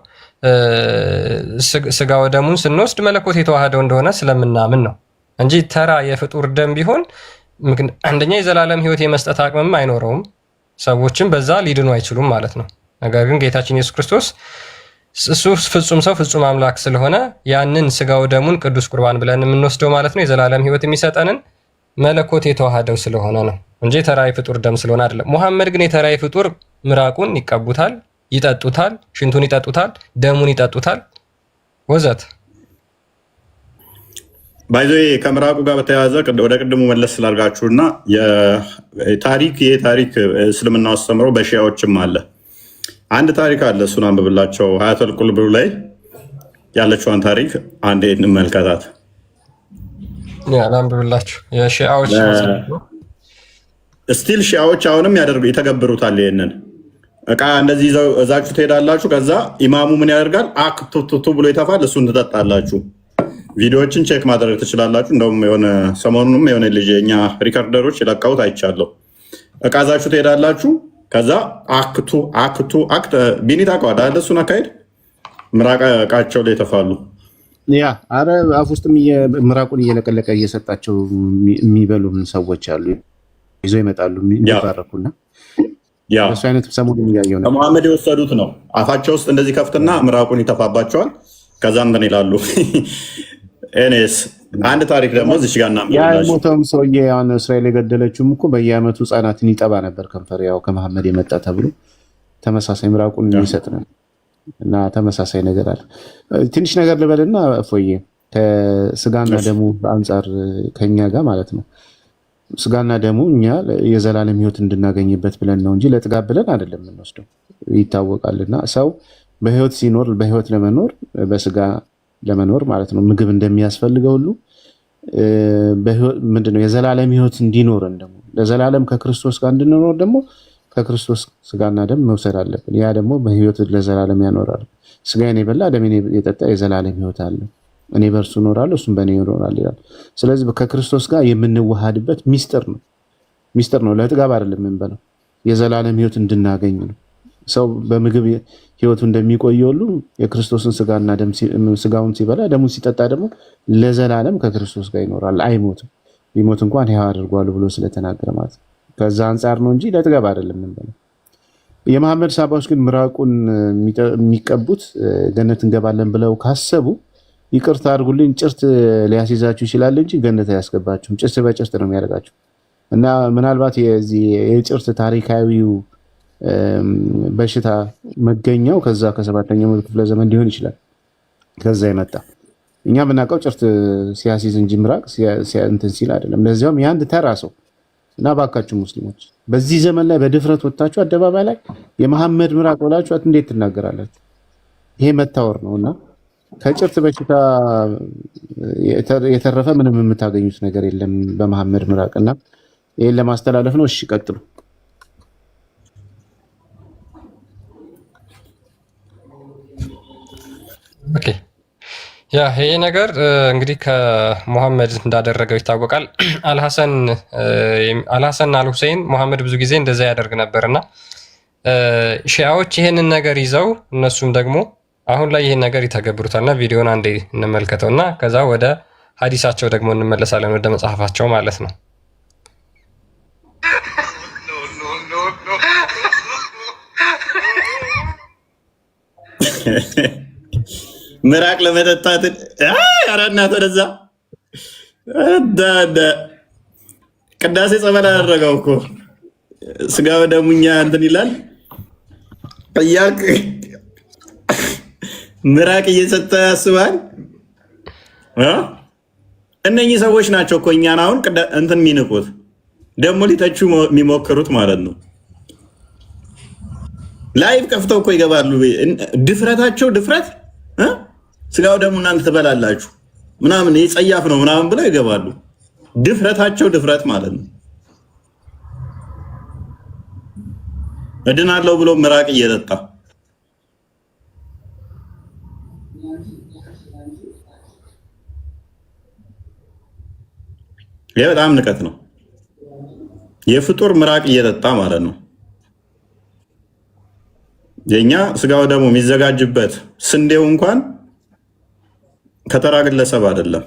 ስጋ ወደሙን ስንወስድ መለኮት የተዋሃደው እንደሆነ ስለምናምን ነው እንጂ ተራ የፍጡር ደም ቢሆን አንደኛ የዘላለም ሕይወት የመስጠት አቅምም አይኖረውም፣ ሰዎችም በዛ ሊድኑ አይችሉም ማለት ነው። ነገር ግን ጌታችን ኢየሱስ ክርስቶስ እሱ ፍጹም ሰው ፍጹም አምላክ ስለሆነ ያንን ስጋው ደሙን ቅዱስ ቁርባን ብለን የምንወስደው ማለት ነው የዘላለም ሕይወት የሚሰጠንን መለኮት የተዋሃደው ስለሆነ ነው እንጂ የተራይ ፍጡር ደም ስለሆነ አይደለም። ሙሐመድ ግን የተራይ ፍጡር ምራቁን ይቀቡታል፣ ይጠጡታል፣ ሽንቱን ይጠጡታል፣ ደሙን ይጠጡታል ወዘት። ባይዞ ከምራቁ ጋር በተያያዘ ወደ ቅድሙ መለስ ስላርጋችሁና የታሪክ እስልምና አስተምሮ በሺያዎችም አለ። አንድ ታሪክ አለ፣ እሱን አንብብላቸው። ሀያተል ቁልብ ላይ ያለችዋን ታሪክ አንዴ እንመልከታት። አንብብላችሁ የሺያዎች ስቲል ሺያዎች አሁንም ይተገብሩታል። ይሄንን እቃ እንደዚህ እዛችሁ ትሄዳላችሁ። ከዛ ኢማሙ ምን ያደርጋል? አክቱቱ ብሎ ይተፋል። እሱን ትጠጣላችሁ። ቪዲዮዎችን ቼክ ማድረግ ትችላላችሁ። እንደውም የሆነ ሰሞኑንም የሆነ ልጅ የኛ ሪከርደሮች የለቃውት አይቻለሁ። እቃ እዛችሁ ትሄዳላችሁ። ከዛ አክቱ ቢኒ ታውቀዋል አይደል? እሱን አካሄድ ምራቅ እቃቸው ላይ ይተፋሉ። ያ አረ አፍ ውስጥም ምራቁን እየለቀለቀ እየሰጣቸው የሚበሉ ሰዎች አሉ። ይዞ ይመጣሉ የሚባረኩና እሱ አይነት ሰሞኑን እያየሁ ነው። ከመሐመድ የወሰዱት ነው። አፋቸው ውስጥ እንደዚህ ከፍትና ምራቁን ይተፋባቸዋል። ከዛ እንትን ይላሉ። ኤኔስ አንድ ታሪክ ደግሞ እዚህ ጋር ያ የሞተውም ሰውዬ ያን እስራኤል የገደለችውም እኮ በየዓመቱ ህጻናትን ይጠባ ነበር ከንፈር፣ ያው ከመሐመድ የመጣ ተብሎ ተመሳሳይ ምራቁን የሚሰጥ ነው እና ተመሳሳይ ነገር አለ። ትንሽ ነገር ልበልና እፎዬ ከስጋና ደሙ አንጻር ከኛ ጋር ማለት ነው። ስጋና ደሙ እኛ የዘላለም ህይወት እንድናገኝበት ብለን ነው እንጂ ለጥጋብ ብለን አይደለም የምንወስደው፣ ይታወቃልና ሰው በህይወት ሲኖር በህይወት ለመኖር በስጋ ለመኖር ማለት ነው ምግብ እንደሚያስፈልገው ሁሉ ምንድነው የዘላለም ህይወት እንዲኖረን ደግሞ ለዘላለም ከክርስቶስ ጋር እንድንኖር ደግሞ ከክርስቶስ ስጋና ደም መውሰድ አለብን። ያ ደግሞ በህይወት ለዘላለም ያኖራል። ስጋዬን የበላ ደሜን የጠጣ የዘላለም ህይወት አለ፣ እኔ በእርሱ እኖራለሁ እሱም በእኔ ይኖራል ይላል። ስለዚህ ከክርስቶስ ጋር የምንዋሃድበት ሚስጥር ነው። ለጥጋብ አይደለም የምንበለው፣ የዘላለም ህይወት እንድናገኝ ነው። ሰው በምግብ ህይወቱ እንደሚቆይ ሁሉ የክርስቶስን ስጋና ደም ስጋውን ሲበላ ደሙን ሲጠጣ ደግሞ ለዘላለም ከክርስቶስ ጋር ይኖራል፣ አይሞትም። ቢሞት እንኳን ሕያው አድርጓል ብሎ ስለተናገረ ማለት ነው። ከዛ አንጻር ነው እንጂ ለጥገብ አይደለም የምንበለው። የመሐመድ ሳባዎች ግን ምራቁን የሚቀቡት ገነት እንገባለን ብለው ካሰቡ ይቅርታ አድርጉልኝ፣ ጭርት ሊያስይዛችሁ ይችላል እንጂ ገነት አያስገባችሁም። ጭርት በጭርት ነው የሚያደርጋችሁ። እና ምናልባት የዚህ የጭርት ታሪካዊው በሽታ መገኛው ከዛ ከሰባተኛው መቶ ክፍለ ዘመን ሊሆን ይችላል። ከዛ የመጣ እኛ የምናውቀው ጭርት ሲያሲዝ እንጂ ምራቅ እንትን ሲል አይደለም። ለዚያውም የአንድ ተራ ሰው እና ባካችሁ ሙስሊሞች በዚህ ዘመን ላይ በድፍረት ወጥታችሁ አደባባይ ላይ የመሐመድ ምራቅ ብላችሁ እንዴት ትናገራላችሁ? ይሄ መታወር ነው። እና ከጭርት በሽታ የተረፈ ምንም የምታገኙት ነገር የለም በመሐመድ ምራቅ። እና ይሄን ለማስተላለፍ ነው። እሺ ቀጥሉ። ኦኬ ያ ይሄ ነገር እንግዲህ ከሙሐመድ እንዳደረገው ይታወቃል። አልሐሰን አልሁሴን ሙሐመድ ብዙ ጊዜ እንደዛ ያደርግ ነበርና ሺዓዎች ይሄንን ነገር ይዘው እነሱም ደግሞ አሁን ላይ ይሄን ነገር ይተገብሩታልና ቪዲዮን አንዴ እንመልከተውና ከዛ ወደ ሐዲሳቸው ደግሞ እንመለሳለን፣ ወደ መጽሐፋቸው ማለት ነው። ምራቅ ለመጠጣት አራናት ወደዛ ቅዳሴ ጸበል አደረገው እኮ ስጋ ወደሙኛ እንትን ይላል እያልክ ምራቅ እየሰጠ ያስባል። እነኚህ ሰዎች ናቸው እኮ እኛን አሁን እንትን የሚንቁት ደግሞ ሊተቹ የሚሞክሩት ማለት ነው። ላይቭ ከፍተው እኮ ይገባሉ። ድፍረታቸው ድፍረት ስጋው ደግሞ እናንተ ትበላላችሁ ምናምን ይህ ጸያፍ ነው ምናምን ብለው ይገባሉ። ድፍረታቸው ድፍረት ማለት ነው። እድናለሁ ብሎ ምራቅ እየጠጣ ይህ በጣም ንቀት ነው። የፍጡር ምራቅ እየጠጣ ማለት ነው። የኛ ስጋው ደግሞ የሚዘጋጅበት ስንዴው እንኳን ከተራ ግለሰብ አይደለም፣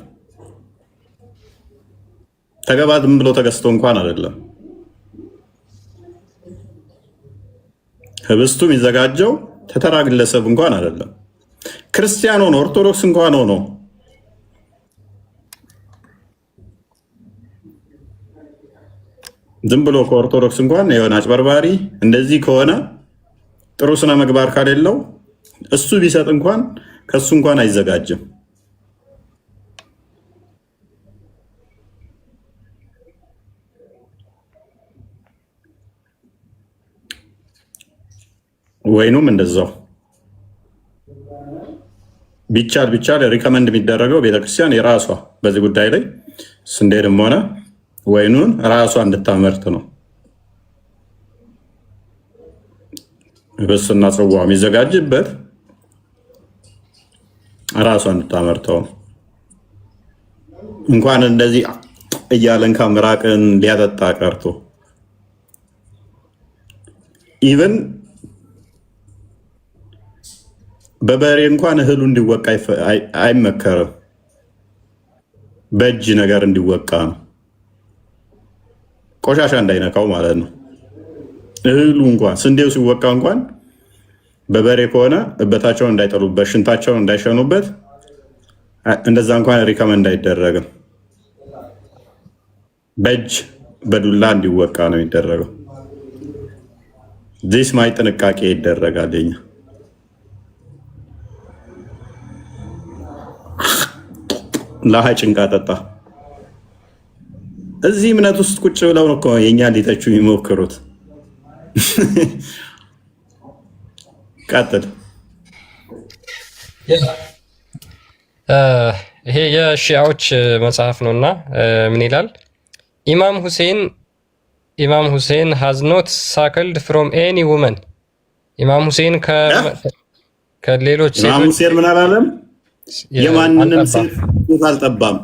ተገባትም ብሎ ተገዝቶ እንኳን አይደለም። ህብስቱ የሚዘጋጀው ከተራ ግለሰብ እንኳን አይደለም። ክርስቲያን ሆኖ ኦርቶዶክስ እንኳን ሆኖ ዝም ብሎ ከኦርቶዶክስ እንኳን የሆነ አጭበርባሪ እንደዚህ ከሆነ ጥሩ ስነ ምግባር ካሌለው እሱ ቢሰጥ እንኳን ከሱ እንኳን አይዘጋጅም። ወይኑም እንደዛው ቢቻል ሪከመንድ የሚደረገው ቤተክርስቲያን የራሷ በዚህ ጉዳይ ላይ ስንዴንም ሆነ ወይኑን ራሷ እንድታመርት ነው። ህብስትና ጽዋ የሚዘጋጅበት ራሷ እንድታመርተው ነው። እንኳን እንደዚህ እያለን ከምራቅን ሊያጠጣ ቀርቶ ኢቨን በበሬ እንኳን እህሉ እንዲወቃ አይመከርም። በእጅ ነገር እንዲወቃ ነው፣ ቆሻሻ እንዳይነካው ማለት ነው። እህሉ እንኳን ስንዴው ሲወቃ እንኳን በበሬ ከሆነ እበታቸውን እንዳይጠሉበት፣ ሽንታቸውን እንዳይሸኑበት፣ እንደዛ እንኳን ሪከመንድ አይደረግም። በእጅ በዱላ እንዲወቃ ነው የሚደረገው። ዚስ ማይ ጥንቃቄ ይደረጋል። የኛ ለሀይ ጭንቃ ጠጣ። እዚህ እምነት ውስጥ ቁጭ ብለው ነው እኮ የኛ ሊተቹ የሚሞክሩት። ቀጥል። ይሄ የሺዓዎች መጽሐፍ ነውና ምን ይላል? ኢማም ሁሴን ሃዝ ኖት ሳክልድ ፍሮም ኤኒ ውመን። ኢማም ሁሴን ከሌሎች ኢማም ሁሴን ምን አላለም? የማንንም ሴት ጡት አልጠባም።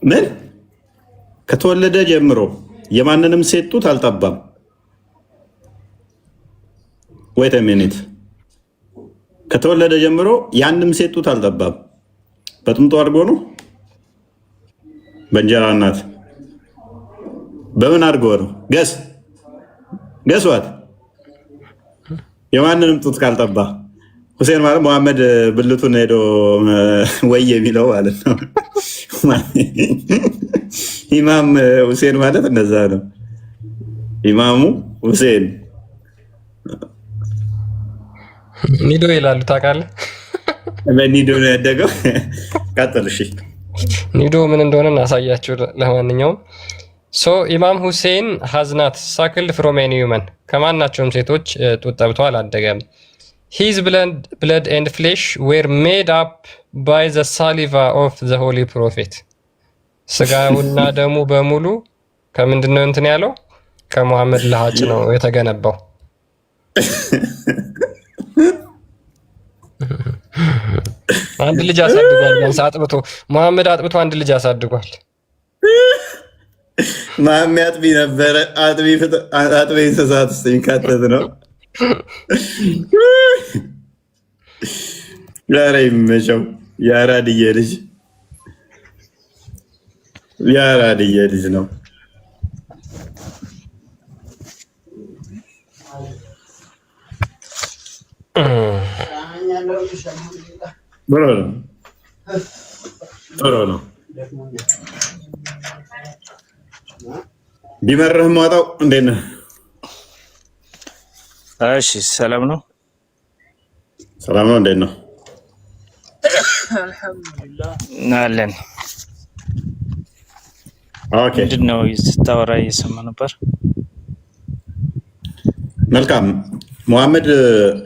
ምን ከተወለደ ጀምሮ የማንንም ሴት ጡት አልጠባም። ወይት ሚኒት ከተወለደ ጀምሮ ያንም ሴት ጡት አልጠባም። በጥምጦ አድርጎ ነው በእንጀራ እናት በምን አድርጎ ነው? ገስዋት የማንንም ጡት ካልጠባ ሁሴን ማለት መሐመድ ብልቱን ሄዶ ወይ የሚለው ማለት ነው። ኢማም ሁሴን ማለት እንደዛ ነው። ኢማሙ ሁሴን ኒዶ ይላሉ ታውቃለህ? በኒዶ ነው ያደገው። ቀጥል እሺ። ኒዶ ምን እንደሆነ እናሳያችሁ። ለማንኛውም ኢማም ሁሴን ሀዝናት ሳክልድ ፍሮም ኤኒ ሂውመን ከማናቸውም ሴቶች ጡት ጠብቶ አላደገም። ሂዝ ብለድ ኤንድ ፍሌሽ ዌር ሜድ አፕ ባይ ዘ ሳሊቫ ኦፍ ዘ ሆሊ ፕሮፌት። ስጋውና ደሙ በሙሉ ከምንድን ነው እንትን ያለው? ከሙሐመድ ለሀጭ ነው የተገነባው። አንድ ልጅ አሳድጓል። ቢያንስ አጥብቶ ሙሐመድ አጥብቶ አንድ ልጅ አሳድጓል። ማሜ አጥቢ ነበረ። አጥቢ እንስሳት ውስጥ የሚካተት ነው። ኧረ ይመቸው። የአራድዬ ልጅ ነው። ጥሩ ነው። ቢመርህ ማውጣው እንዴት ነህ? እሺ ሰላም ነው። ሰላም ነው። እንዴት ነው? አልሐምዱሊላህ አለን። ኦኬ። ምንድን ነው ስታወራ እየሰማ ነበር። መልካም።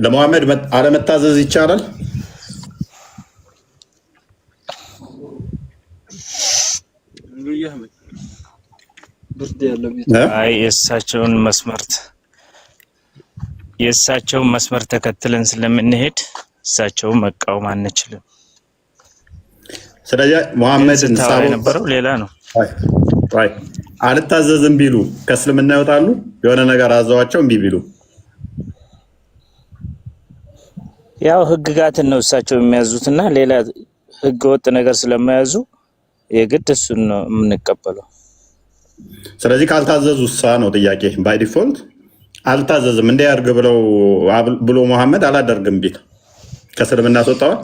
ለሙሐመድ አለመታዘዝ ይቻላል? አይ የእሳቸውን መስመር ተከትለን ስለምንሄድ እሳቸውን መቃወም አንችልም። ስለዚህ ሙሐመድ የነበረው ሌላ ነው። አልታዘዝም ቢሉ ከእስልምና ይወጣሉ? የሆነ ነገር አዘዋቸው እምቢ ቢሉ ያው ህግጋትን ነው እሳቸው የሚያዙትና ሌላ ህገ ወጥ ነገር ስለማያዙ የግድ እሱን ነው የምንቀበለው። ስለዚህ ካልታዘዙ ነው ጥያቄ። ባይ ዲፎልት አልታዘዝም እንዲያርግ ብሎ ሙሐመድ አላደርግም ቢል ከእስልምና ያስወጣዋል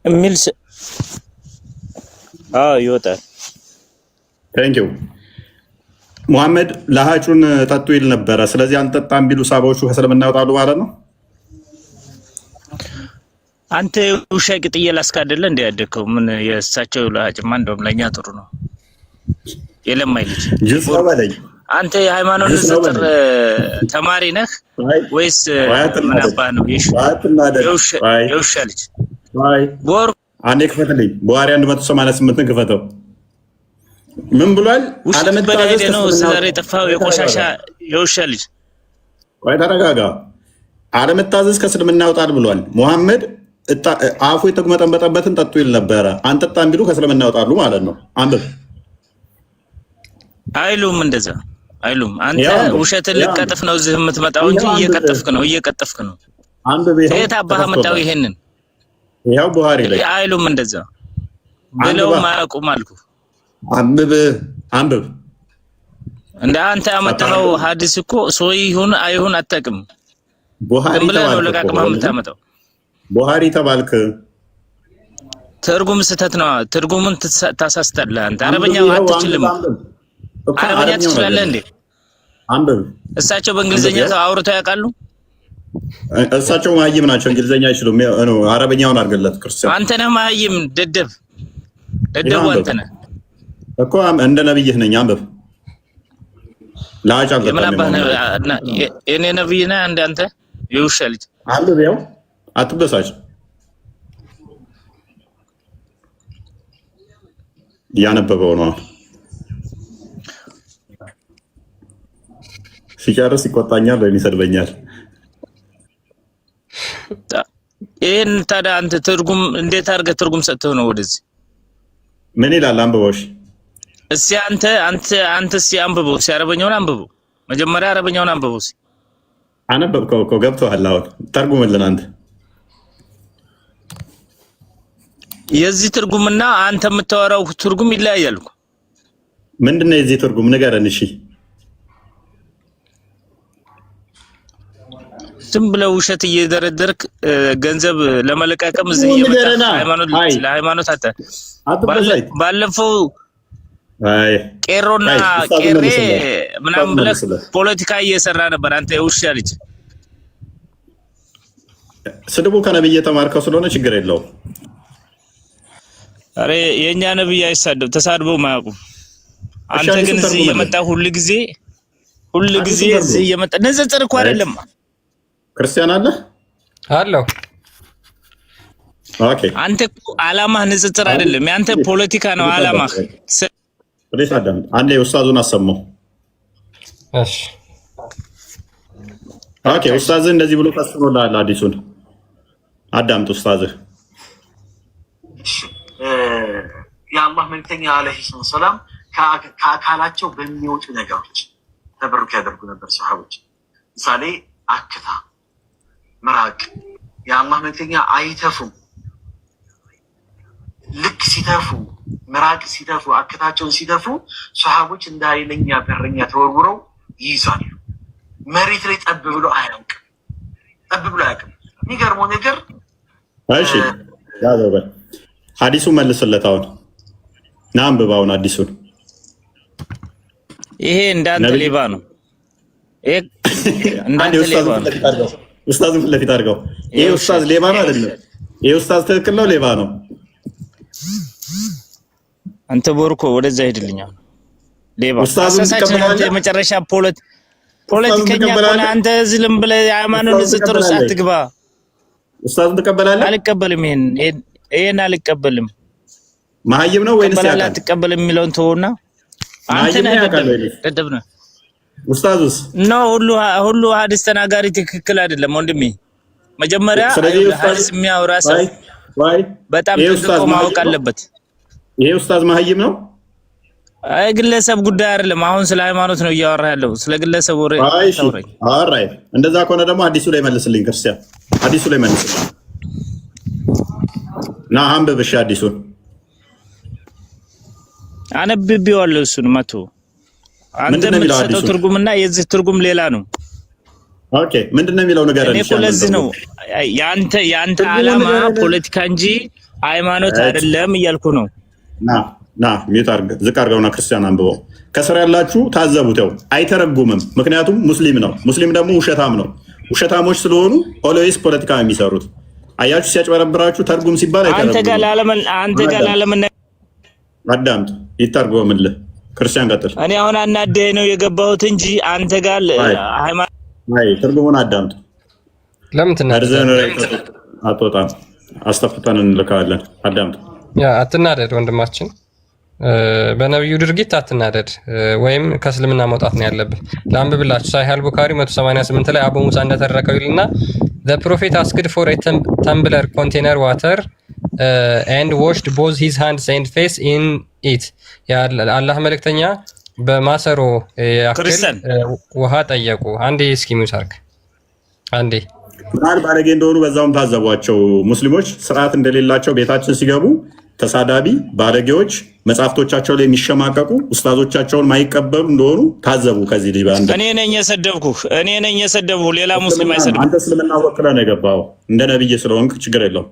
የሚል ይወጣል። ቴንኪው። ሙሐመድ ለሀጩን ጠጡ ይል ነበረ። ስለዚህ አንጠጣም ቢሉ ሳባዎቹ ከእስልምና ይወጣሉ ማለት ነው። አንተ ውሻ ቅጥዬ ላስካ አይደለ እንደ ያደከው ምን የእሳቸው ለሀጭማ እንደውም ለኛ ጥሩ ነው። የለማይ ልጅ አንተ የሃይማኖት ንጽጽር ተማሪ ነህ ወይስ ምን አባህ ነው? የውሻ ልጅ አንዴ ክፈትልኝ። ቡሃሪ 188 ክፈተው። ምን ብሏል? አለመታዘዝ ነው ዛሬ የጠፋው የቆሻሻ የውሻ ልጅ። ወይ ተረጋጋ። አለመታዘዝ ከእስልምና ያወጣል ብሏል ሙሐመድ። አፉ የተጉመጠመጠበትን ጠጡ ይል ነበረ። አንጠጣም ቢሉ ከእስልምና ያወጣሉ ማለት ነው። አንብብ። አይሉም እንደዛ አይሉም። አንተ ውሸትን ልቀጥፍ ነው እዚህ የምትመጣው እንጂ እየቀጠፍክ ነው። አንብብ። የት አባህ መጣው ይሄንን? ያው ቡሃሪ ላይ አይሉም እንደዛ ብለው ማያውቁም አልኩ። አንብብ እንደ አንተ ያመጣው ሐዲስ እኮ ሰው ይሁን አይሁን አታውቅም። ቡሃሪ ተባልክ ነው ለቃቅማ የምታመጣው። ቡሃሪ ተባልክ። ትርጉም ስህተት ነው። ትርጉሙን ታሳስታለህ አንተ። አረበኛ አትችልም። አረበኛ ትችላለህ እንዴ? አንብብ። እሳቸው በእንግሊዘኛ አውርተው ያውቃሉ? እሳቸው መሀይም ናቸው። እንግሊዘኛ አይችሉም። አረበኛውን አድርገለት ክርስቲያን። አንተ ነህ መሀይም። ደደቡ አንተ ነህ እኮ። እንደ ነብይህ ነኝ። አንብብ። ላጫ የኔ ነብይ ነህ እንደ አንተ የውሻ ልጅ። አንብብ። ያው አትበሳጭ። እያነበበው ነው። ሲጨርስ ይቆጣኛል ወይም ይሰድበኛል። ይሄን ታዲያ አንተ ትርጉም እንዴት አድርገህ ትርጉም ሰጥተው ነው ወደዚህ? ምን ይላል? አንብበው። እስኪ አንተ እስኪ አንብበው። እስኪ አረበኛውን አንብበው። መጀመሪያ አረበኛውን አንብበው። አነበብከው እኮ ገብቶሃል። አሁን ተርጉምልን አንተ። የዚህ ትርጉምና አንተ የምታወራው ትርጉም ይለያያል እኮ። ምንድነው የዚህ ትርጉም ንገረን እሺ። ዝም ብለው ውሸት እየደረደርክ ገንዘብ ለመለቃቀም እዚህ እየመጣ ሃይማኖት ባለፈው ቄሮና ቄሬ ምናምን ብለህ ፖለቲካ እየሰራ ነበር አንተ የውሻ ልጅ። ስድቡ ከነብይ የተማርከው ስለሆነ ችግር የለውም። አሬ የኛ ነብይ አይሳደብ ተሳድበው ማያውቁ። አንተ ግን እዚህ እየመጣ ሁሉ ጊዜ እዚህ እየመጣ ንጽጽር እኮ አይደለም። ክርስቲያን አለ አለው። ኦኬ አንተ አላማህ ንጽጽር አይደለም፣ ያንተ ፖለቲካ ነው አላማህ። ወዴት አዳም አንዴ ኡስታዙን አሰማው። እሺ ኦኬ ኡስታዝ እንደዚህ ብሎ ታስቦላል። አዲሱን አዳምጥ ኡስታዝ። የአላህ መልክተኛ አለይሂ ሰላም ከአካላቸው በሚወጡ ነገሮች ተበሩክ ያደርጉ ነበር ሰሃቦች። ምሳሌ አክታ፣ ምራቅ። የአላህ መልክተኛ አይተፉም። ልክ ሲተፉ ምራቅ ሲተፉ አክታቸውን ሲተፉ ሰሃቦች እንደ ኃይለኛ በረኛ ተወርውረው ይይዛሉ። መሬት ላይ ጠብ ብሎ አያውቅም። የሚገርመው ነገር እሺ ያዘበ ሐዲሱ መልስለት። አሁን ና አንብባውን አዲሱን። ይሄ እንዳንተ ሌባ ነው። ይሄ እንዳንተ ሌባ ነው። ኡስታዝ ፊት ለፊት አድርገው። ይሄ ኡስታዝ ሌባ ነው አይደለም? ይሄ ኡስታዝ ትክክል ነው ሌባ ነው? አንተ ቦርኮ ወደዛ ሄድልኛል። ሌባ ኡስታዝን ተቀበላለህ? የመጨረሻ ፖለቲከኛ ሆነ አንተ ዝም ብለህ ሃይማኖት ንጽጽር ውስጥ አትግባ። ኡስታዝን ተቀበላለህ? አልቀበልም። ይሄን አልቀበልም። መሀይም ነው ወይንስ ያውቃል? አልቀበልም የሚለውን ተውና አንተ ነህ ደደብ ነህ። ኡስታዙስ ነው ሁሉ ሐዲስ ተናጋሪ ትክክል አይደለም ወንድሜ። መጀመሪያ ሐዲስ የሚያወራ ሰው በጣም ጥንቅቆ ማወቅ አለበት። ይሄ ኡስታዝ መሀይም ነው? አይ ግለሰብ ጉዳይ አይደለም። አሁን ስለ ሃይማኖት ነው እያወራ ያለው፣ ስለ ግለሰብ ወሬ ታውራኝ። አራይ እንደዛ ከሆነ ደግሞ ሐዲሱ ላይ መልስልኝ ክርስቲያን፣ ሐዲሱ ላይ መልስልኝ ና አንብብ። እሺ ሐዲሱን አነብቤዋለሁ። እሱን መቶ አንተ የምትሰጠው ትርጉምና የዚህ ትርጉም ሌላ ነው። ኦኬ ምንድነው የሚለው ነገር እኔ እኮ ለዚህ ነው ያንተ ዓላማ ፖለቲካ እንጂ ሃይማኖት አይደለም እያልኩ ነው። ና ሚዩት አድርግ፣ ዝቅ አድርገውና ክርስቲያን አንብበው። ከስር ያላችሁ ታዘቡት። ያው አይተረጉምም፣ ምክንያቱም ሙስሊም ነው። ሙስሊም ደግሞ ውሸታም ነው። ውሸታሞች ስለሆኑ ኦልዌይስ ፖለቲካ የሚሰሩት አያችሁ። ሲያጭበረብራችሁ ተርጉም ሲባል አይተረጉምም። አንተ ጋር ላለምን አዳምጥ፣ ይተርጎምልህ። ክርስቲያን ቀጥል። እኔ አሁን አናደህ ነው የገባሁት እንጂ አንተ ጋር ሃይማኖት ትርጉሙን አዳምጥ። ለምን ትናደድ? አትወጣም፣ አስተፍተን እንልካለን። አዳምጥ። አትናደድ ወንድማችን፣ በነብዩ ድርጊት አትናደድ፣ ወይም ከእስልምና መውጣት ነው ያለብህ። ለአንብብላችሁ ሳሂህ አል-ቡኻሪ 188 ላይ አቡ ሙሳ እንደተረከው ይልና the prophet asked for a tumbler container water and washed both his hands and face in it። አላህ መልእክተኛ በማሰሮ ያክል ውሃ ጠየቁ። አንዴ እስኪ ሚውት አድርግ አንዴ። ምናል ባለጌ እንደሆኑ በዛውም ታዘቧቸው። ሙስሊሞች ስርዓት እንደሌላቸው ቤታችን ሲገቡ ተሳዳቢ ባለጌዎች፣ መጽሐፍቶቻቸው ላይ የሚሸማቀቁ ኡስታዞቻቸውን ማይቀበሉ እንደሆኑ ታዘቡ። ከዚህ ልጅ ባንተ እኔ ነኝ የሰደብኩ ሌላ ሙስሊም አይሰድብም። አንተ እስልምና ወክለህ ነው የገባው እንደ ነብይ ስለሆንክ ችግር የለውም።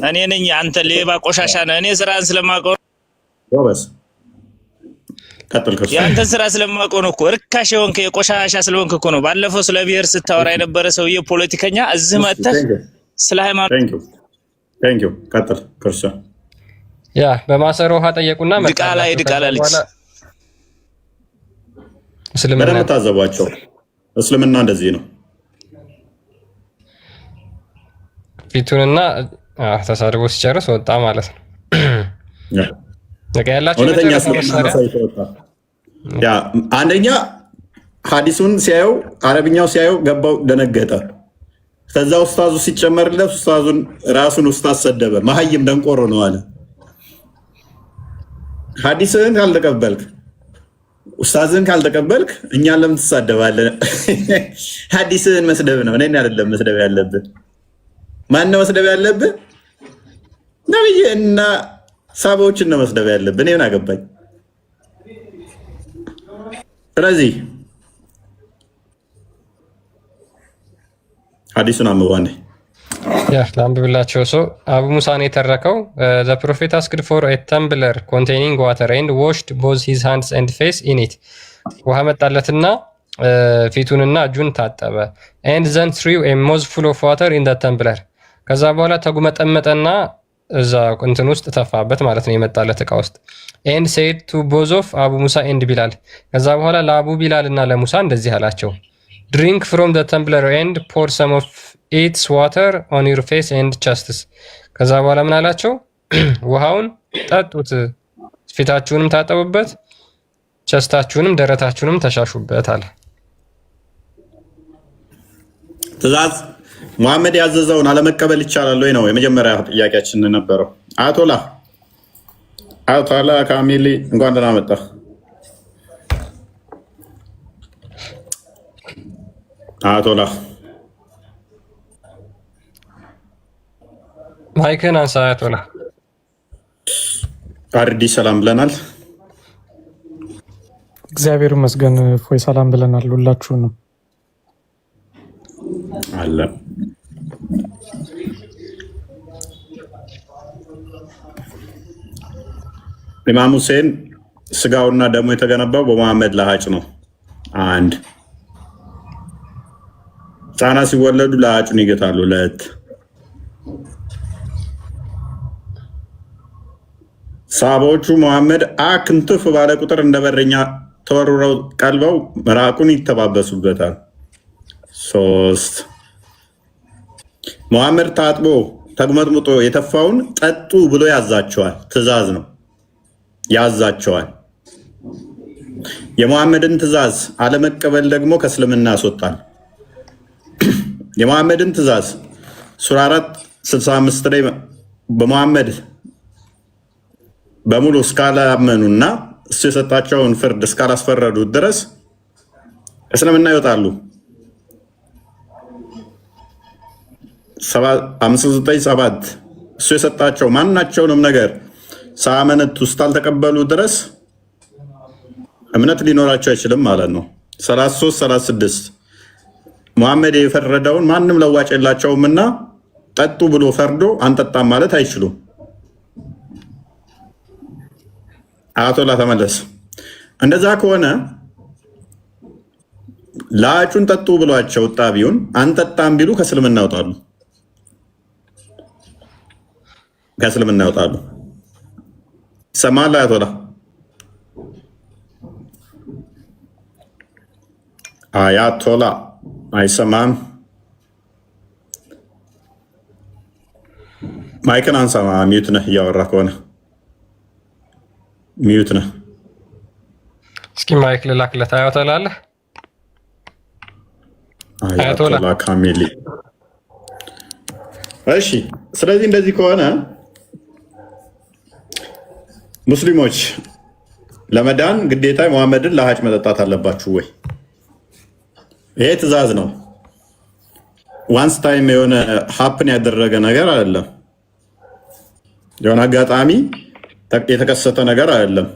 እኔ ነኝ አንተ ሌባ ቆሻሻ ነህ። እኔ ስራን ስለማውቀው ጎበዝ ቀጥል። ያንተ ስራ ስለማውቀው ነው እኮ ርካሽ የሆንክ የቆሻሻ ስለሆንክ እኮ ነው። ባለፈው ስለ ብሔር ስታወራ የነበረ ሰውዬ ፖለቲከኛ እዚህ መጥተህ ስለ ሃይማኖት ቴንክ ዩ ቀጥል። ክርስቲያን ያ በማሰሮ ውሃ ጠየቁና ድቃላ ልጅ እስልምና ታዘቧቸው። እስልምና እንደዚህ ነው። ፊቱንና ተሳድቦ ሲጨርስ ወጣ ማለት ነው። እውነተኛ አንደኛ ሐዲሱን ሲያየው አረብኛው ሲያየው ገባው፣ ደነገጠ። ከዛ ኡስታዙ ሲጨመርለት ኡስታዙን ራሱን ኡስታዝ ሰደበ። መሀይም ደንቆሮ ነው አለ። ሐዲስህን ካልተቀበልክ ኡስታዝን ካልተቀበልክ እኛን ለምን ትሳደባለህ? ሐዲስን መስደብ ነው። እኔን አይደለም መስደብ ያለብን። ማን ነው መስደብ ያለብን? ነብይ እና ሳቦችን ነው መስደብ ያለብን። እኔ ምን አገባኝ? ስለዚህ ሐዲሱን አንብባንዴ ለአንብብላቸው። ሰው አቡ ሙሳን የተረከው ዘ ፕሮፌት አስክድ ፎር ኤ ተምብለር ኮንቴኒንግ ዋተር ኤንድ ዋሽድ ቦዝ ሂዝ ሃንድስ ኤንድ ፌስ ኢን ኢት። ውሃ መጣለትና ፊቱንና እጁን ታጠበ። ኤንድ ዘን ትሪው ኤ ሞዝ ፉል ኦፍ ዋተር ኢን ዘ ተምብለር። ከዛ በኋላ ተጉመጠመጠና እዛ እንትን ውስጥ ተፋበት ማለት ነው፣ የመጣለት እቃ ውስጥ። ኤንድ ሴድ ቱ ቦዝ ኦፍ አቡ ሙሳ ኤንድ ቢላል። ከዛ በኋላ ለአቡ ቢላል እና ለሙሳ እንደዚህ አላቸው፣ ድሪንክ ፍሮም ዘ ተምብለር ኤንድ ፖር ሰም ኦፍ ኢትስ ዋተር ኦን ዩር ፌስ ኤንድ ቸስትስ። ከዛ በኋላ ምን አላቸው? ውሃውን ጠጡት፣ ፊታችሁንም ታጠቡበት፣ ቸስታችሁንም ደረታችሁንም ተሻሹበት አለ። ትእዛዝ መሐመድ ያዘዘውን አለመቀበል ይቻላል ወይ ነው የመጀመሪያ ጥያቄያችን ነበረው። አያቶላ ካሚሊ እንኳን ደህና መጣህ። አያቶላ ማይክን አንሳ። አያቶላ አርዲ ሰላም ብለናል። እግዚአብሔር ይመስገን። ፎይ ሰላም ብለናል። ሁላችሁንም አለ። ኢማም ሁሴን ስጋውና ደሙ የተገነባው በመሐመድ ለሃጭ ነው። አንድ ህፃናት ሲወለዱ ለሃጩን ይገታሉ። ሁለት ሳቦቹ መሐመድ አክንትፍ ባለ ቁጥር እንደ በረኛ ተወርውረው ቀልበው ምራቁን ይተባበሱበታል። ሶስት መሐመድ ታጥቦ ተግመጥምጦ የተፋውን ጠጡ ብሎ ያዛቸዋል። ትእዛዝ ነው፣ ያዛቸዋል። የመሐመድን ትእዛዝ አለመቀበል ደግሞ ከእስልምና ያስወጣል። የመሐመድን ትእዛዝ ሱራ 465 ላይ በመሐመድ በሙሉ እስካላመኑና እሱ የሰጣቸውን ፍርድ እስካላስፈረዱ ድረስ እስልምና ይወጣሉ። 597 እሱ የሰጣቸው ማናቸውንም ነገር ሳመነቱ እስካልተቀበሉ ድረስ እምነት ሊኖራቸው አይችልም ማለት ነው። 33 36 መሐመድ የፈረደውን ማንም ለዋጭ የላቸውምና ጠጡ ብሎ ፈርዶ አንጠጣም ማለት አይችሉም። አያቶላ ተመለስ። እንደዛ ከሆነ ላጩን ጠጡ ብሏቸው ጣቢውን አንጠጣም ቢሉ ከእስልምና ያወጣሉ፣ ከእስልምና ያወጣሉ። ይሰማል አያቶላ? አያቶላ አይሰማም። ማይክን አንሳማ። ሚዩት ነህ፣ እያወራ ከሆነ ሚዩት ነህ። እስኪ ማይክ ልላክለት። አያቶላ አለ? አያቶላ ካሚሊ። እሺ፣ ስለዚህ እንደዚህ ከሆነ ሙስሊሞች ለመዳን ግዴታ መሐመድን ለሃጭ መጠጣት አለባችሁ ወይ? ይሄ ትእዛዝ ነው። ዋንስ ታይም የሆነ ሀፕን ያደረገ ነገር አይደለም። የሆነ አጋጣሚ የተከሰተ ነገር አይደለም።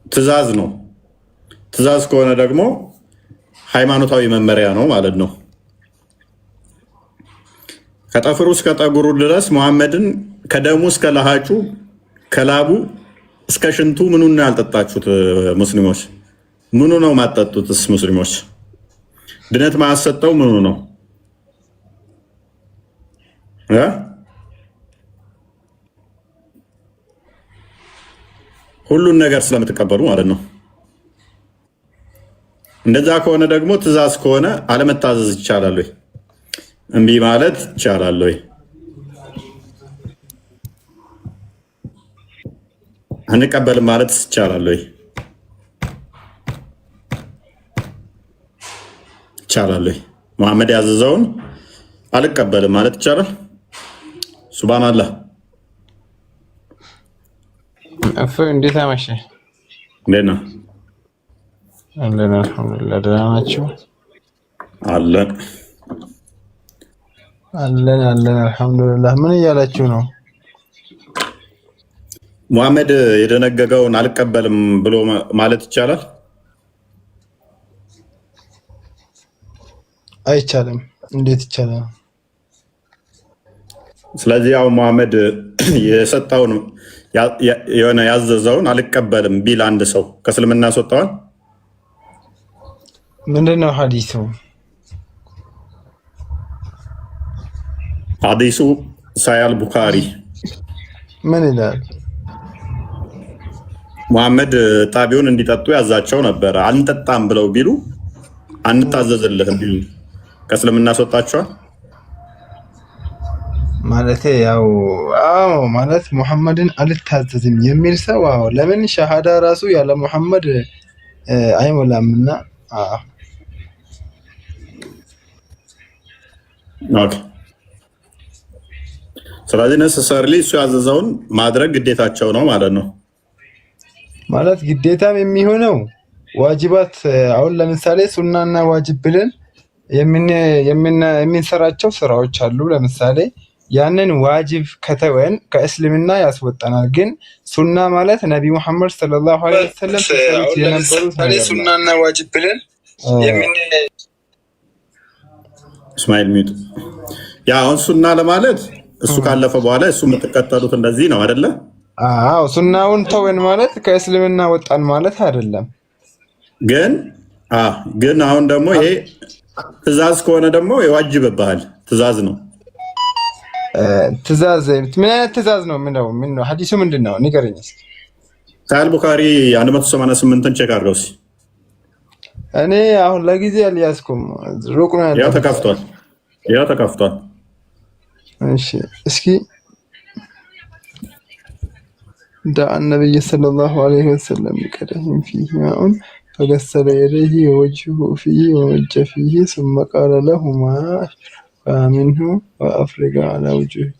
ትእዛዝ ነው። ትእዛዝ ከሆነ ደግሞ ሃይማኖታዊ መመሪያ ነው ማለት ነው። ከጠፍሩ እስከ ጠጉሩ ድረስ መሐመድን ከደሙ እስከ ለሃጩ ከላቡ እስከ ሽንቱ ምኑን ነው ያልጠጣችሁት ሙስሊሞች? ምኑ ነው ማጠጡትስ ሙስሊሞች? ድነት ማያሰጠው ምኑ ነው? ሁሉን ነገር ስለምትቀበሉ ማለት ነው። እንደዛ ከሆነ ደግሞ ትእዛዝ ከሆነ አለመታዘዝ ይቻላል ወይ? እምቢ ማለት ይቻላል ወይ? አንቀበልም ማለት ይቻላል ወይ? ይቻላል ወይ? መሐመድ ያዘዘውን አልቀበልም ማለት ይቻላል? ሱብሃንአላህ። እፎይ እንዴት አመሸህ? እንዴት ነህ? አለን አልሐምዱሊላህ። ደህና ናችሁ? አለን አልሐምዱሊላህ። ምን እያላችሁ ነው? ሙሐመድ የደነገገውን አልቀበልም ብሎ ማለት ይቻላል? አይቻልም። እንዴት ይቻላል? ስለዚህ ያው ሙሐመድ የሰጠውን የሆነ ያዘዘውን አልቀበልም ቢል አንድ ሰው ከእስልምና ያስወጣዋል? ምንድነው ሐዲሱ? ሐዲሱ ሳያል ቡኻሪ ምን ይላል? ሙሐመድ ጣቢውን እንዲጠጡ ያዛቸው ነበረ። አንጠጣም ብለው ቢሉ አንታዘዝልህም ቢሉ ከእስልምና ያስወጣቸዋል? ማለት ያው አዎ ማለት ሙሐመድን አልታዘዝም የሚል ሰው አዎ ለምን ሸሃዳ ራሱ ያለ ሙሐመድ አይሞላምና ኦኬ። ስለዚህ ነሰሰርሊ እሱ ያዘዘውን ማድረግ ግዴታቸው ነው ማለት ነው። ማለት ግዴታም የሚሆነው ዋጅባት አሁን ለምሳሌ ሱናና ዋጅብ ብለን የምንሰራቸው ስራዎች አሉ። ለምሳሌ ያንን ዋጅብ ከተወን ከእስልምና ያስወጣናል። ግን ሱና ማለት ነቢ መሐመድ ሰለላሁ ዐለይሂ ወሰለም ሲሰሩት የነበሩት ሱናና ዋጅብ ብለን እስማኤል ሚጡ ያ አሁን ሱና ለማለት እሱ ካለፈ በኋላ እሱ የምትከተሉት እንደዚህ ነው አይደለ? አዎ ሱናውን ተወን ማለት ከእስልምና ወጣን ማለት አይደለም። ግን አሁን ደግሞ ይሄ ትእዛዝ ከሆነ ደግሞ ይዋጅብብሃል። ትእዛዝ ነው። ትእዛዝ ምን አይነት ትእዛዝ ነው? ምን ነው ሐዲሱ ምንድን ነው ንገረኝ እስኪ። ሳሂህ ቡኻሪ 188ን ቼክ አድርገው እስኪ። እኔ አሁን ለጊዜ አልያዝኩም። ሩቅ ነው ያለው። ያው ተከፍቷል። እሺ እስኪ دع النبي صلى الله عليه وسلم بقدح فيه ماء فغسل يديه ووجهه فيه ووجه فيه ثم قال لهما فمنه وأفرغ على وجهكم.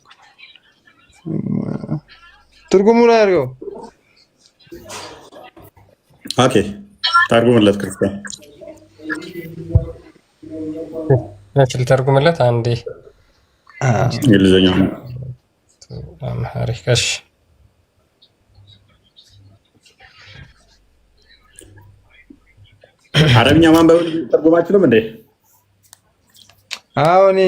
ترجموا لا يرجو. اوكي ترجموا لك كريستيان. ماشي ترجموا لك عندي. እንግሊዘኛ አማሪካሽ አረብኛ ማንበብ ተርጉማችሁም እንዴ? አዎ እኔ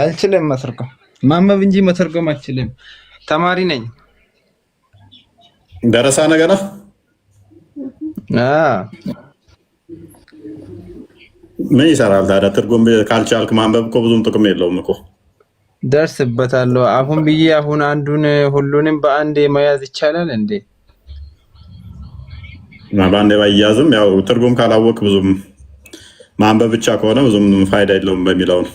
አልችልም መተርጎም ማንበብ እንጂ መተርጎም አልችልም። ተማሪ ነኝ። ደረሳ ነገና ምን ይሰራል ታዲያ? ትርጉም ካልቻልክ ማንበብ እኮ ብዙም ጥቅም የለውም እኮ። ደርስበታለሁ አሁን ብዬ አሁን አንዱን ሁሉንም በአንድ መያዝ ይቻላል እንዴ? በአንድ ባይያዝም ያው ትርጉም ካላወቅ ብዙም ማንበብ ብቻ ከሆነ ብዙም ፋይዳ የለውም በሚለው ነው።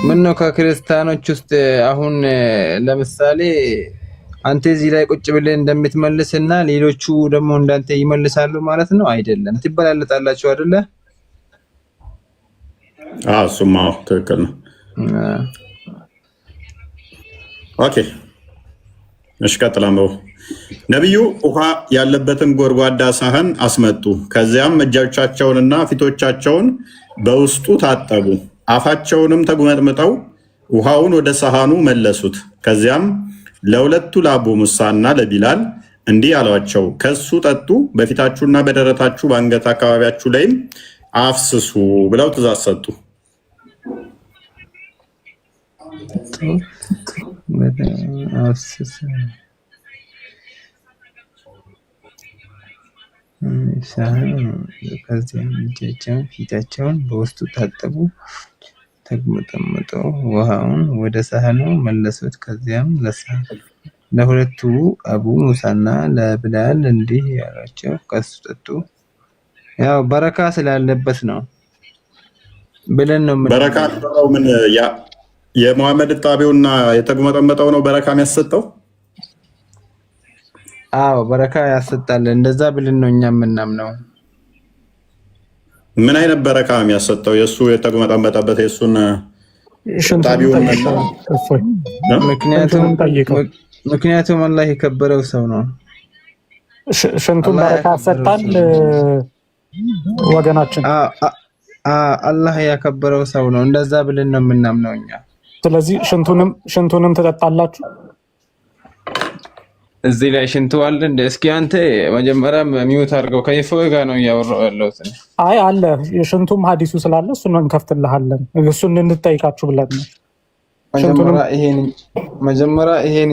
ምን ነው ከክርስቲያኖች ውስጥ አሁን ለምሳሌ አንተ እዚህ ላይ ቁጭ ብለህ እንደምትመልስና ሌሎቹ ደግሞ እንዳንተ ይመልሳሉ ማለት ነው አይደለም? ትበላለጣላችሁ አይደለ? እሱማ ትክክል ነው። ኦኬ እሺ ቀጥላምበው። ነቢዩ ውሃ ያለበትን ጎድጓዳ ሳህን አስመጡ። ከዚያም እጆቻቸውንና ፊቶቻቸውን በውስጡ ታጠቡ። አፋቸውንም ተጉመጥምጠው ውሃውን ወደ ሳህኑ መለሱት። ከዚያም ለሁለቱ ለአቡ ሙሳና ለቢላል እንዲህ አሏቸው፣ ከሱ ጠጡ፣ በፊታችሁና በደረታችሁ በአንገት አካባቢያችሁ ላይም አፍስሱ ብለው ትእዛዝ ሰጡ። ከዚያም እጃቸውን ፊታቸውን በውስጡ ታጠቡ፣ ተግመጠመጠው ውሃውን ወደ ሳህኑ መለሱት። ከዚያም ለሁለቱ አቡ ሙሳና ለብላል እንዲህ ያሏቸው፣ ከሱ ጠጡ። ያው በረካ ስላለበት ነው ብለን ነው በረካ ነው። ምን የሙሐመድ ጣቢውና የተጉመጠመጠው ነው በረካ የሚያሰጠው? አዎ በረካ ያሰጣል። እንደዛ ብለን ነው እኛ የምናምነው። ምን አይነት በረካ የሚያሰጠው? የሱ የተጉመጠመጠበት የሱን ጣቢውን ምክንያቱም አላህ የከበረው ሰው ነው። ሽንቱን በረካ ሰጣል ወገናችን። አላህ ያከበረው ሰው ነው። እንደዛ ብለን ነው የምናምነው እኛ። ስለዚህ ሽንቱንም ትጠጣላችሁ። እዚህ ላይ ሽንቱ አለ እንደ እስኪ አንተ መጀመሪያ ሚውት አድርገው። ከይፎይ ጋር ነው እያወራሁ ያለሁት። አይ አለ የሽንቱም ሐዲሱ ስላለ እሱን እንከፍትልሃለን። እሱን እንድጠይቃችሁ ብለን ነው። መጀመሪያ ይሄን